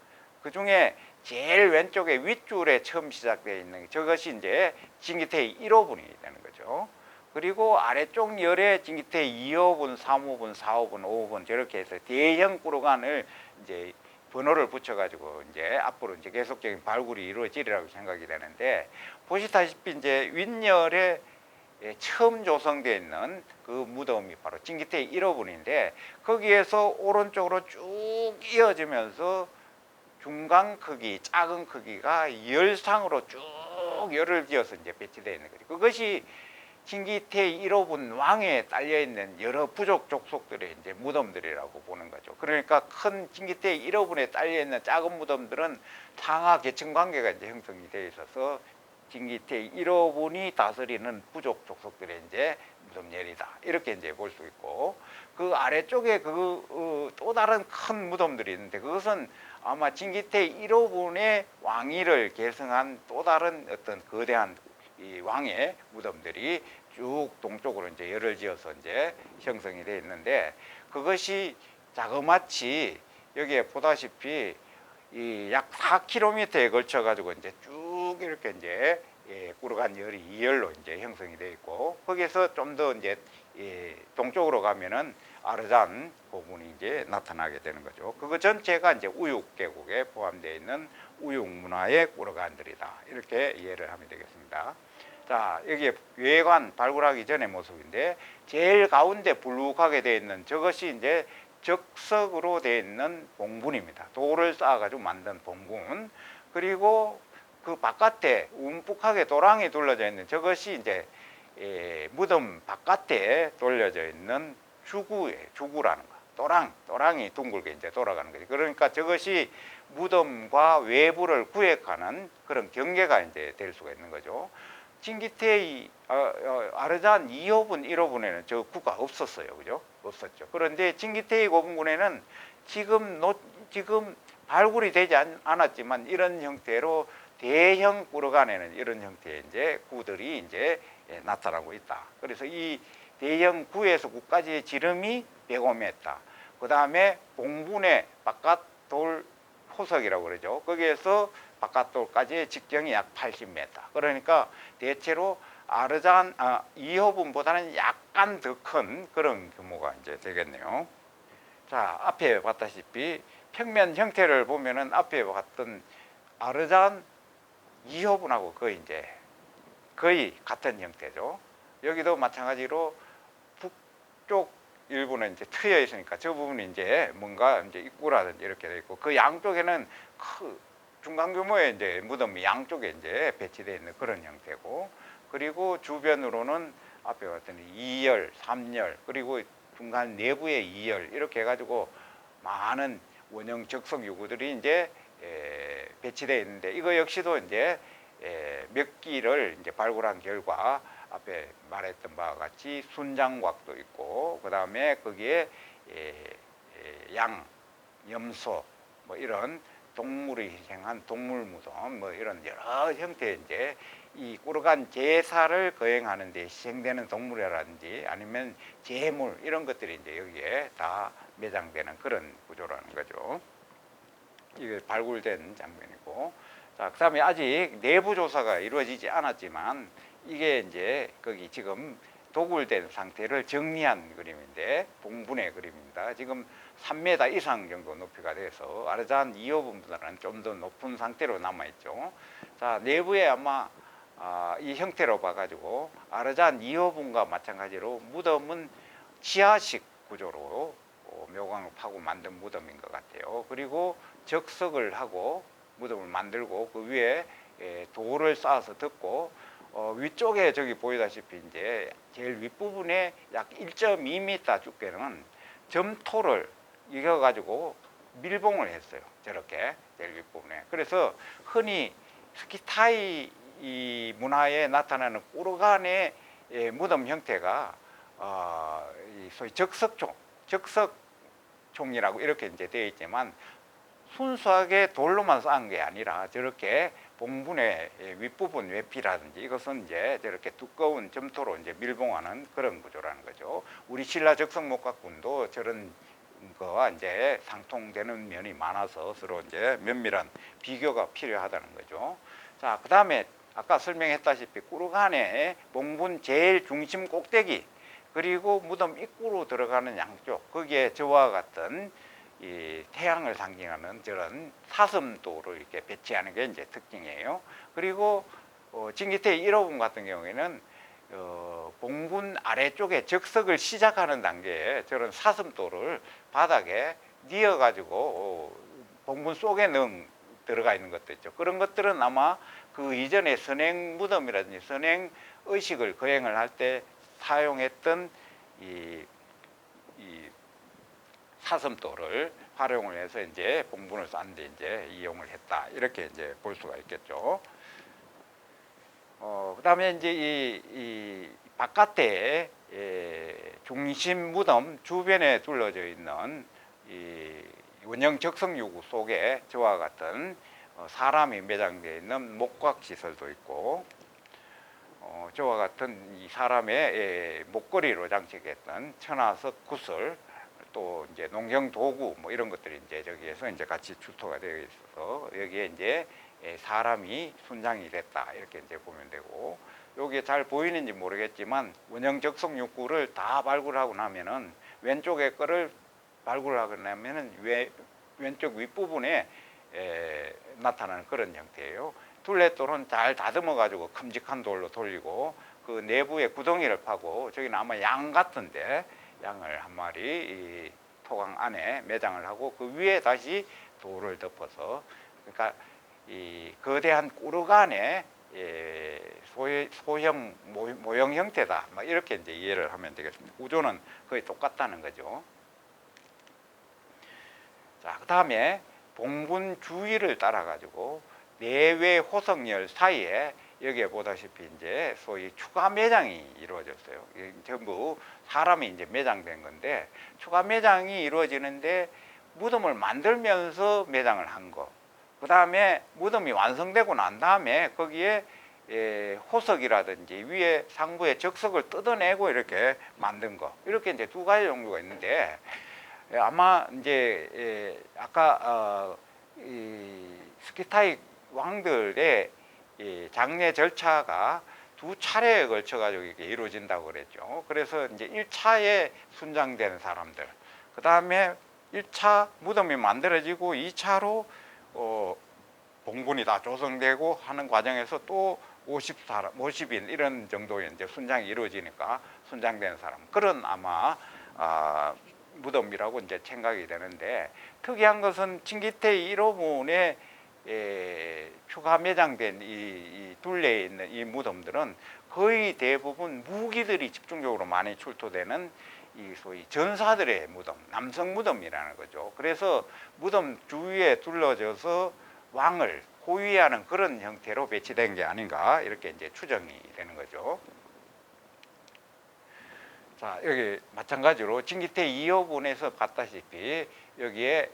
그 중에 제일 왼쪽에 윗줄에 처음 시작되어 있는 저것이 이제 칭기테이 1호분이 되는 거죠. 그리고 아래쪽 열에 칭기테이 2호분, 3호분, 4호분, 5호분 저렇게 해서 대형 꾸르간을 이제 번호를 붙여가지고 이제 앞으로 이제 계속적인 발굴이 이루어지리라고 생각이 되는데, 보시다시피 이제 윗열에 처음 조성되어 있는 그 무덤이 바로 칭기테이 1호분인데, 거기에서 오른쪽으로 쭉 이어지면서 중간 크기, 작은 크기가 열상으로 쭉 열을 지어서 이제 배치되어 있는 거죠. 그것이 칭기테이 1호분 왕에 딸려 있는 여러 부족 족속들의 이제 무덤들이라고 보는 거죠. 그러니까 큰 칭기테이 1호분에 딸려 있는 작은 무덤들은 상하 계층 관계가 이제 형성이 되어 있어서 칭기테이 1호분이 다스리는 부족 족속들의 이제 무덤열이다, 이렇게 이제 볼 수 있고, 그 아래쪽에 또 다른 큰 무덤들이 있는데, 그것은 아마 칭기테이 1호분의 왕위를 계승한 또 다른 어떤 거대한 이 왕의 무덤들이 쭉 동쪽으로 이제 열을 지어서 이제 형성이 되어 있는데, 그것이 자그마치 여기에 보다시피 이 약 4km에 걸쳐 가지고 이제 쭉 이렇게 이제 꾸르간 열이 2열로 이제 형성이 되어 있고, 거기에서 좀 더 이제 동쪽으로 가면은 아르잔 고분이 이제 나타나게 되는 거죠. 그거 전체가 이제 우육 계곡에 포함되어 있는 우육 문화의 꾸르간들이다, 이렇게 이해를 하면 되겠습니다. 자, 여기 외관 발굴하기 전의 모습인데, 제일 가운데 불룩하게 되어 있는 저것이 이제 적석으로 되어 있는 봉분입니다. 돌을 쌓아가지고 만든 봉분. 그리고 그 바깥에 움푹하게 도랑이 둘러져 있는 저것이 이제 무덤 바깥에 돌려져 있는 주구라는 거. 도랑이 둥글게 이제 돌아가는 거죠. 그러니까 저것이 무덤과 외부를 구획하는 그런 경계가 이제 될 수가 있는 거죠. 칭기테이 아르잔 2호분, 1호분에는 저 구가 없었어요, 그죠? 없었죠. 그런데 칭기테이 고분군에는 지금 발굴이 되지 않았지만 이런 형태로 대형 꾸르간에는 이런 형태의 이제 구들이 이제 나타나고 있다. 그래서 이 대형 구에서 구까지의 지름이 105m. 그 다음에 봉분의 바깥 돌 포석이라고 그러죠. 거기에서 바깥돌까지의 직경이 약 80m. 그러니까 대체로 아르잔 2호분보다는 약간 더 큰 그런 규모가 이제 되겠네요. 자, 앞에 봤다시피 평면 형태를 보면은 앞에 봤던 아르잔 2호분하고 거의 같은 형태죠. 여기도 마찬가지로 북쪽 일부는 이제 트여 있으니까 저 부분이 이제 뭔가 이제 입구라든지 이렇게 되어 있고, 그 양쪽에는 중간 규모의 이제 무덤이 양쪽에 이제 배치되어 있는 그런 형태고, 그리고 주변으로는 앞에 봤더니 2열, 3열, 그리고 중간 내부에 2열 이렇게 해가지고 많은 원형 적석 유구들이 이제 배치되어 있는데, 이거 역시도 이제 몇 기를 이제 발굴한 결과 앞에 말했던 바와 같이 순장곽도 있고, 그 다음에 거기에 양, 염소, 뭐 이런 동물이 희생한 동물 무덤, 뭐 이런 여러 형태의 이제 이 꾸르간 제사를 거행하는 데 희생되는 동물이라든지 아니면 제물 이런 것들이 이제 여기에 다 매장되는 그런 구조라는 거죠. 이게 발굴된 장면이고, 자, 그다음에 아직 내부 조사가 이루어지지 않았지만 이게 이제 거기 지금 도굴된 상태를 정리한 그림인데, 봉분의 그림입니다. 지금 3m 이상 정도 높이가 돼서 아르잔 2호분보다는 좀 더 높은 상태로 남아있죠. 자, 내부에 아마 이 형태로 봐가지고 아르잔 2호분과 마찬가지로 무덤은 지하식 구조로 묘광을 파고 만든 무덤인 것 같아요. 그리고 적석을 하고 무덤을 만들고 그 위에 돌을 쌓아서 덮고, 위쪽에 저기 보이다시피 이제 제일 윗부분에 약 1.2m 두께는 점토를 이겨가지고 밀봉을 했어요. 저렇게 제일 윗부분에. 그래서 흔히 스키타이 이 문화에 나타나는 꾸르간의 무덤 형태가 소위 적석총이라고 이렇게 이제 되어 있지만, 순수하게 돌로만 쌓은 게 아니라 저렇게 봉분의 윗부분 외피라든지 이것은 이제 저렇게 두꺼운 점토로 이제 밀봉하는 그런 구조라는 거죠. 우리 신라 적석목각군도 저런 거와 이제 상통되는 면이 많아서 서로 이제 면밀한 비교가 필요하다는 거죠. 자, 그 다음에 아까 설명했다시피 꾸르간의 봉분 제일 중심 꼭대기, 그리고 무덤 입구로 들어가는 양쪽, 거기에 저와 같은 이 태양을 상징하는 저런 사슴도를 이렇게 배치하는 게 이제 특징이에요. 그리고 징기태의 1호분 같은 경우에는 봉분 아래쪽에 적석을 시작하는 단계에 저런 사슴도를 바닥에 뉘어가지고 봉분 속에 들어가 있는 것도 있죠. 그런 것들은 아마 그 이전에 선행 무덤이라든지 선행 의식을 거행을 할 때 사용했던 이 사슴도를 활용을 해서 이제 봉분을 쌓는데 이제 이용을 했다, 이렇게 이제 볼 수가 있겠죠. 그다음에 이제 이 바깥에 중심 무덤 주변에 둘러져 있는 이 원형 적석 유구 속에 저와 같은 사람이 매장되어 있는 목각 시설도 있고, 저와 같은 이 사람의 목걸이로 장식했던 천하석 구슬, 또 이제 농경 도구 뭐 이런 것들이 이제 저기에서 이제 같이 주토가 되어 있어서 여기에 이제 사람이 순장이 됐다, 이렇게 이제 보면 되고, 여기에 잘 보이는지 모르겠지만 원형 적석 육구를 다 발굴하고 나면은 왼쪽에 거를 발굴하고 나면은 왼쪽 윗부분에 나타나는 그런 형태예요. 둘레돌은 잘 다듬어 가지고 큼직한 돌로 돌리고, 그 내부에 구덩이를 파고, 저기는 아마 양 같은데 양을 한 마리 이 토강 안에 매장을 하고 그 위에 다시 돌을 덮어서, 그러니까 이 거대한 꾸르간의 소형 모형 형태다, 막 이렇게 이제 이해를 하면 되겠습니다. 구조는 거의 똑같다는 거죠. 자, 그 다음에 봉분 주위를 따라 가지고 내외 호석열 사이에 여기에 보다시피 이제 소위 추가 매장이 이루어졌어요. 전부 사람이 이제 매장된 건데, 추가 매장이 이루어지는데 무덤을 만들면서 매장을 한 거, 그 다음에 무덤이 완성되고 난 다음에 거기에 호석이라든지 위에 상부에 적석을 뜯어내고 이렇게 만든 거, 이렇게 이제 두 가지 종류가 있는데, 아마 이제 아까 이 스키타이 왕들의 이 장례 절차가 두 차례에 걸쳐 가지고 이게 이루어진다고 그랬죠. 그래서 이제 1차에 순장된 사람들, 그 다음에 1차 무덤이 만들어지고 2차로 봉분이 다 조성되고 하는 과정에서 또 50인 이런 정도의 이제 순장이 이루어지니까 순장된 사람, 그런 아마 무덤이라고 이제 생각이 되는데, 특이한 것은 칭기태 1호분의 추가 매장된 이 둘레에 있는 이 무덤들은 거의 대부분 무기들이 집중적으로 많이 출토되는 이 소위 전사들의 무덤, 남성 무덤이라는 거죠. 그래서 무덤 주위에 둘러져서 왕을 호위하는 그런 형태로 배치된 게 아닌가 이렇게 이제 추정이 되는 거죠. 자, 여기 마찬가지로 진기태 2호분에서 봤다시피 여기에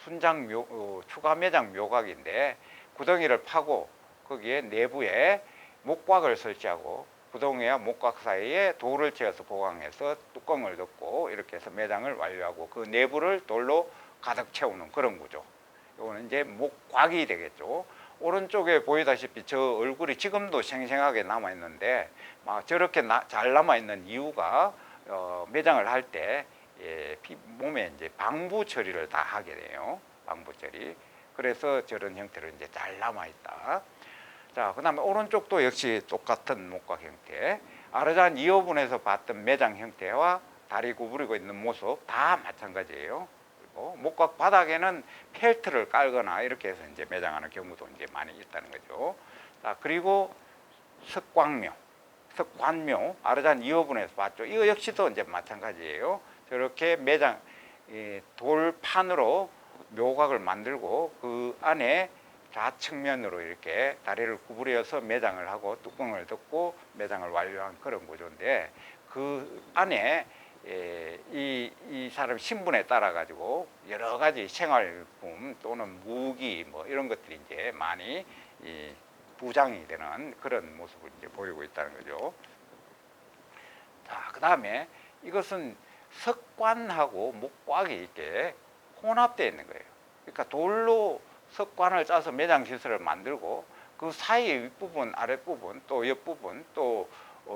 순장 추가 매장 묘각인데 구덩이를 파고 거기에 내부에 목곽을 설치하고 구덩이와 목곽 사이에 돌을 채워서 보강해서 뚜껑을 덮고 이렇게 해서 매장을 완료하고 그 내부를 돌로 가득 채우는 그런 구조. 이거는 이제 목곽이 되겠죠. 오른쪽에 보이다시피 저 얼굴이 지금도 생생하게 남아 있는데 막 저렇게 잘 남아 있는 이유가 매장을 할 때 몸에 이제 방부 처리를 다 하게 돼요. 방부 처리. 그래서 저런 형태로 이제 잘 남아 있다. 자, 그다음에 오른쪽도 역시 똑같은 목각 형태. 아르잔 2호분에서 봤던 매장 형태와 다리 구부리고 있는 모습 다 마찬가지예요. 그리고 목각 바닥에는 펠트를 깔거나 이렇게 해서 이제 매장하는 경우도 이제 많이 있다는 거죠. 자, 그리고 석광묘, 석관묘, 아르잔 2호분에서 봤죠. 이거 역시도 이제 마찬가지예요. 저렇게 매장 돌판으로 묘각을 만들고 그 안에 좌측면으로 이렇게 다리를 구부려서 매장을 하고 뚜껑을 덮고 매장을 완료한 그런 구조인데 그 안에 이 사람 신분에 따라 가지고 여러 가지 생활품 또는 무기 뭐 이런 것들이 이제 많이 부장이 되는 그런 모습을 이제 보이고 있다는 거죠. 자, 그 다음에 이것은 석관하고 목곽이 이렇게 혼합되어 있는 거예요. 그러니까 돌로 석관을 짜서 매장 시설을 만들고 그 사이의 윗부분, 아랫부분, 또 옆부분, 또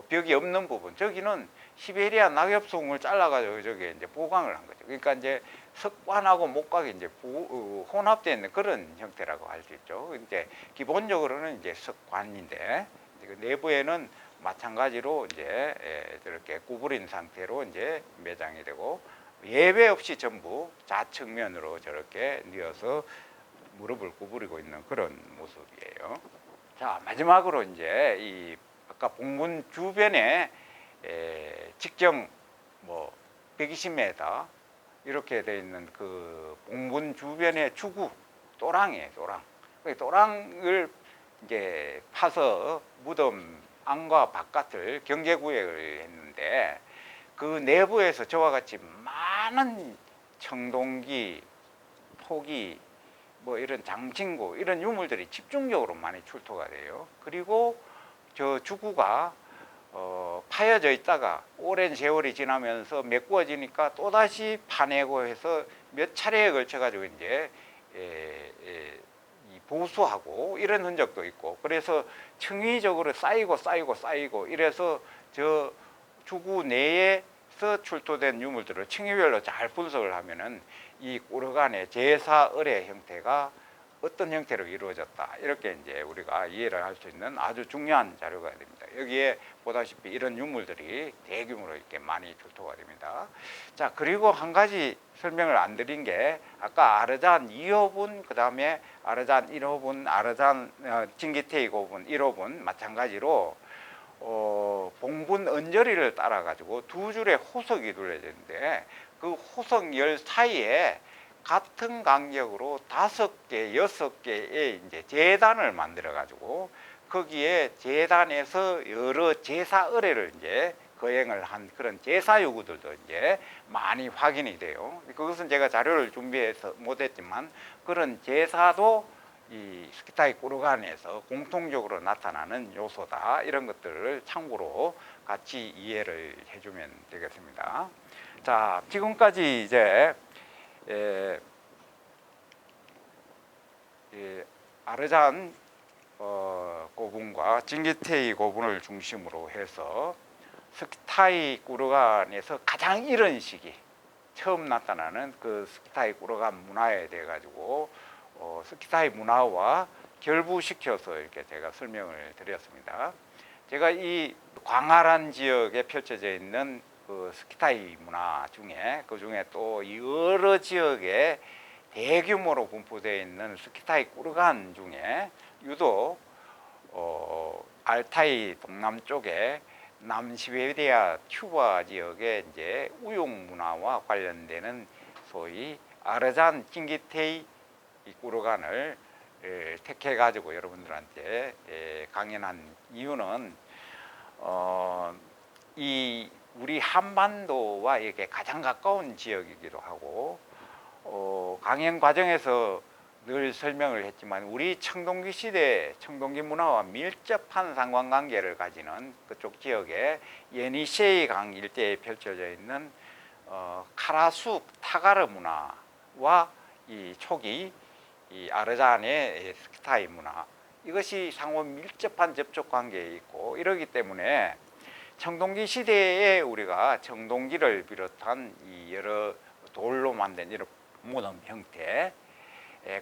벽이 없는 부분, 저기는 시베리아 낙엽송을 잘라가지고 저기 이제 보강을 한 거죠. 그러니까 이제 석관하고 목각이 이제 혼합되어 있는 그런 형태라고 할 수 있죠. 이제 기본적으로는 이제 석관인데 그 내부에는 마찬가지로 이제 저렇게 구부린 상태로 이제 매장이 되고 예배 없이 전부 좌측면으로 저렇게 뉘어서 무릎을 구부리고 있는 그런 모습이에요. 자, 마지막으로 이제 이 아까 봉분 주변에 직경 뭐 120m 이렇게 돼 있는 그 봉분 주변의 주구 또랑이에요, 또랑. 또랑을 이제 파서 무덤 안과 바깥을 경계구역을 했는데 그 내부에서 저와 같이 많은 청동기, 토기, 뭐 이런 장신구 이런 유물들이 집중적으로 많이 출토가 돼요. 그리고 저 주구가 파여져 있다가 오랜 세월이 지나면서 메꾸어지니까 또다시 파내고 해서 몇 차례에 걸쳐 가지고 이제 보수하고 이런 흔적도 있고 그래서 층위적으로 쌓이고 이래서 저 주구 내에서 출토된 유물들을 층위별로 잘 분석을 하면은 이 꾸르간의 제사 을의 형태가 어떤 형태로 이루어졌다 이렇게 이제 우리가 이해를 할 수 있는 아주 중요한 자료가 됩니다. 여기에 보다시피 이런 유물들이 대규모로 이렇게 많이 출토가 됩니다. 자, 그리고 한 가지 설명을 안 드린 게 아까 아르잔 2호분 그 다음에 아르잔 1호분 아르잔 진기테이 고분 1호분 마찬가지로 봉분 언저리를 따라 가지고 두 줄의 호석이 둘러져 있는데 그 호석열 사이에 같은 간격으로 5개, 6개의 이제 제단을 만들어 가지고 거기에 제단에서 여러 제사 의례를 이제 거행을 한 그런 제사 요구들도 이제 많이 확인이 돼요. 그것은 제가 자료를 준비해서 못했지만 그런 제사도 이 스키타이 꾸르간에서 공통적으로 나타나는 요소다. 이런 것들을 참고로 같이 이해를 해주면 되겠습니다. 자, 지금까지 이제 아르잔 고분과 진기테이 고분을 중심으로 해서 스키타이 꾸르간에서 가장 이른 시기 처음 나타나는 그 스키타이 꾸르간 문화에 대해 가지고 스키타이 문화와 결부시켜서 이렇게 제가 설명을 드렸습니다. 제가 이 광활한 지역에 펼쳐져 있는 그 스키타이 문화 중에 그 중에 또 여러 지역의 대규모로 분포되어 있는 스키타이 꾸르간 중에 유독 알타이 동남쪽에 남시베리아 큐바 지역의 이제 우용 문화와 관련되는 소위 아르잔 킹기테이 꾸르간을 택해 가지고 여러분들한테 강연한 이유는 이 우리 한반도와 이게 가장 가까운 지역이기도 하고 강연 과정에서 늘 설명을 했지만 우리 청동기 시대 청동기 문화와 밀접한 상관관계를 가지는 그쪽 지역에 예니셰이 강 일대에 펼쳐져 있는 카라수 타가르 문화와 이 초기 이 아르잔의 스키타이 문화 이것이 상호 밀접한 접촉 관계에 있고 이러기 때문에 청동기 시대에 우리가 청동기를 비롯한 이 여러 돌로 만든 이런 무덤 형태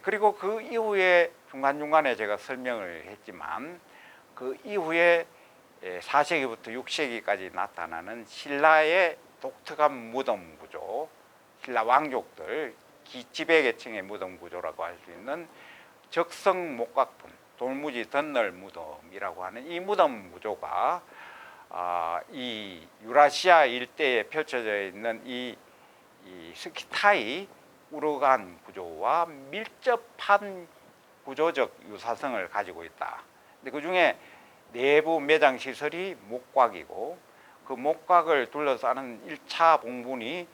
그리고 그 이후에 중간중간에 제가 설명을 했지만 그 이후에 4세기부터 6세기까지 나타나는 신라의 독특한 무덤 구조 신라 왕족들 지배계층의 무덤 구조라고 할 수 있는 적성 목각품 돌무지 덧널 무덤이라고 하는 이 무덤 구조가 이 유라시아 일대에 펼쳐져 있는 이 스키타이 우르간 구조와 밀접한 구조적 유사성을 가지고 있다. 근데 그 중에 내부 매장 시설이 목곽이고 그 목곽을 둘러싸는 1차 봉분이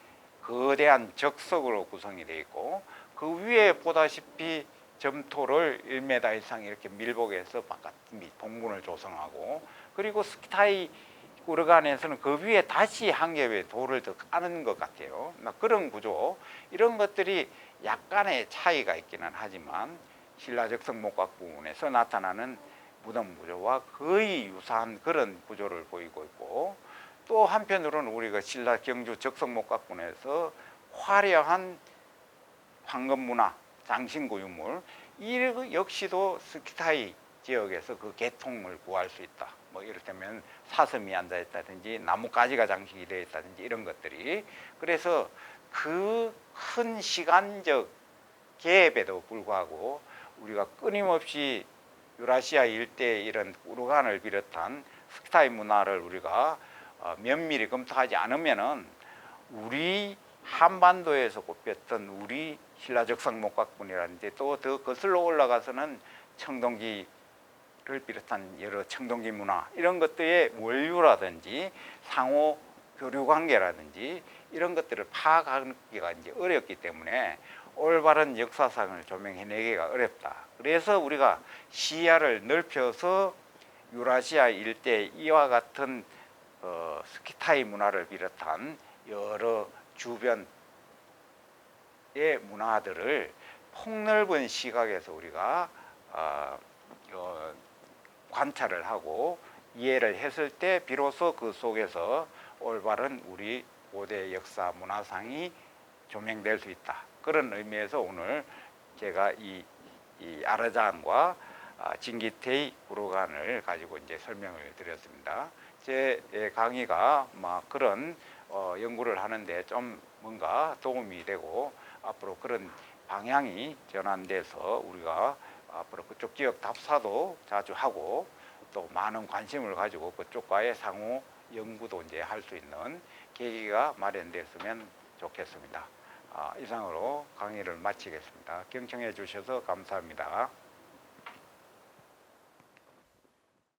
거대한 적석으로 구성이 되어 있고 그 위에 보다시피 점토를 1m 이상 이렇게 밀봉해서 바깥 봉분을 조성하고 그리고 스키타이 우르간에서는 그 위에 다시 한 겹의 돌을 더 까는 것 같아요. 그런 구조 이런 것들이 약간의 차이가 있기는 하지만 신라 적성 목각 부분에서 나타나는 무덤 구조와 거의 유사한 그런 구조를 보이고 있고 또 한편으로는 우리가 신라 경주 적성 목각군에서 화려한 황금 문화 장신구 유물 이 역시도 스키타이 지역에서 그 계통을 구할 수 있다. 뭐 이를테면 사슴이 앉아 있다든지 나뭇가지가 장식이 되어 있다든지 이런 것들이 그래서 그 큰 시간적 갭에도 불구하고 우리가 끊임없이 유라시아 일대의 이런 우르간을 비롯한 스키타이 문화를 우리가 면밀히 검토하지 않으면은 우리 한반도에서 꼽혔던 우리 신라 적성 목각군이라든지 또 더 거슬러 올라가서는 청동기를 비롯한 여러 청동기 문화 이런 것들의 원류라든지 상호 교류 관계라든지 이런 것들을 파악하기가 이제 어렵기 때문에 올바른 역사상을 조명해내기가 어렵다. 그래서 우리가 시야를 넓혀서 유라시아 일대 이와 같은 스키타이 문화를 비롯한 여러 주변의 문화들을 폭넓은 시각에서 우리가 관찰을 하고 이해를 했을 때 비로소 그 속에서 올바른 우리 고대 역사 문화상이 조명될 수 있다. 그런 의미에서 오늘 제가 이 아르잔과 징기테이 우르간을 가지고 이제 설명을 드렸습니다. 제 강의가 막 그런 연구를 하는데 좀 뭔가 도움이 되고 앞으로 그런 방향이 전환돼서 우리가 앞으로 그쪽 지역 답사도 자주 하고 또 많은 관심을 가지고 그쪽과의 상호 연구도 이제 할 수 있는 계기가 마련됐으면 좋겠습니다. 이상으로 강의를 마치겠습니다. 경청해 주셔서 감사합니다.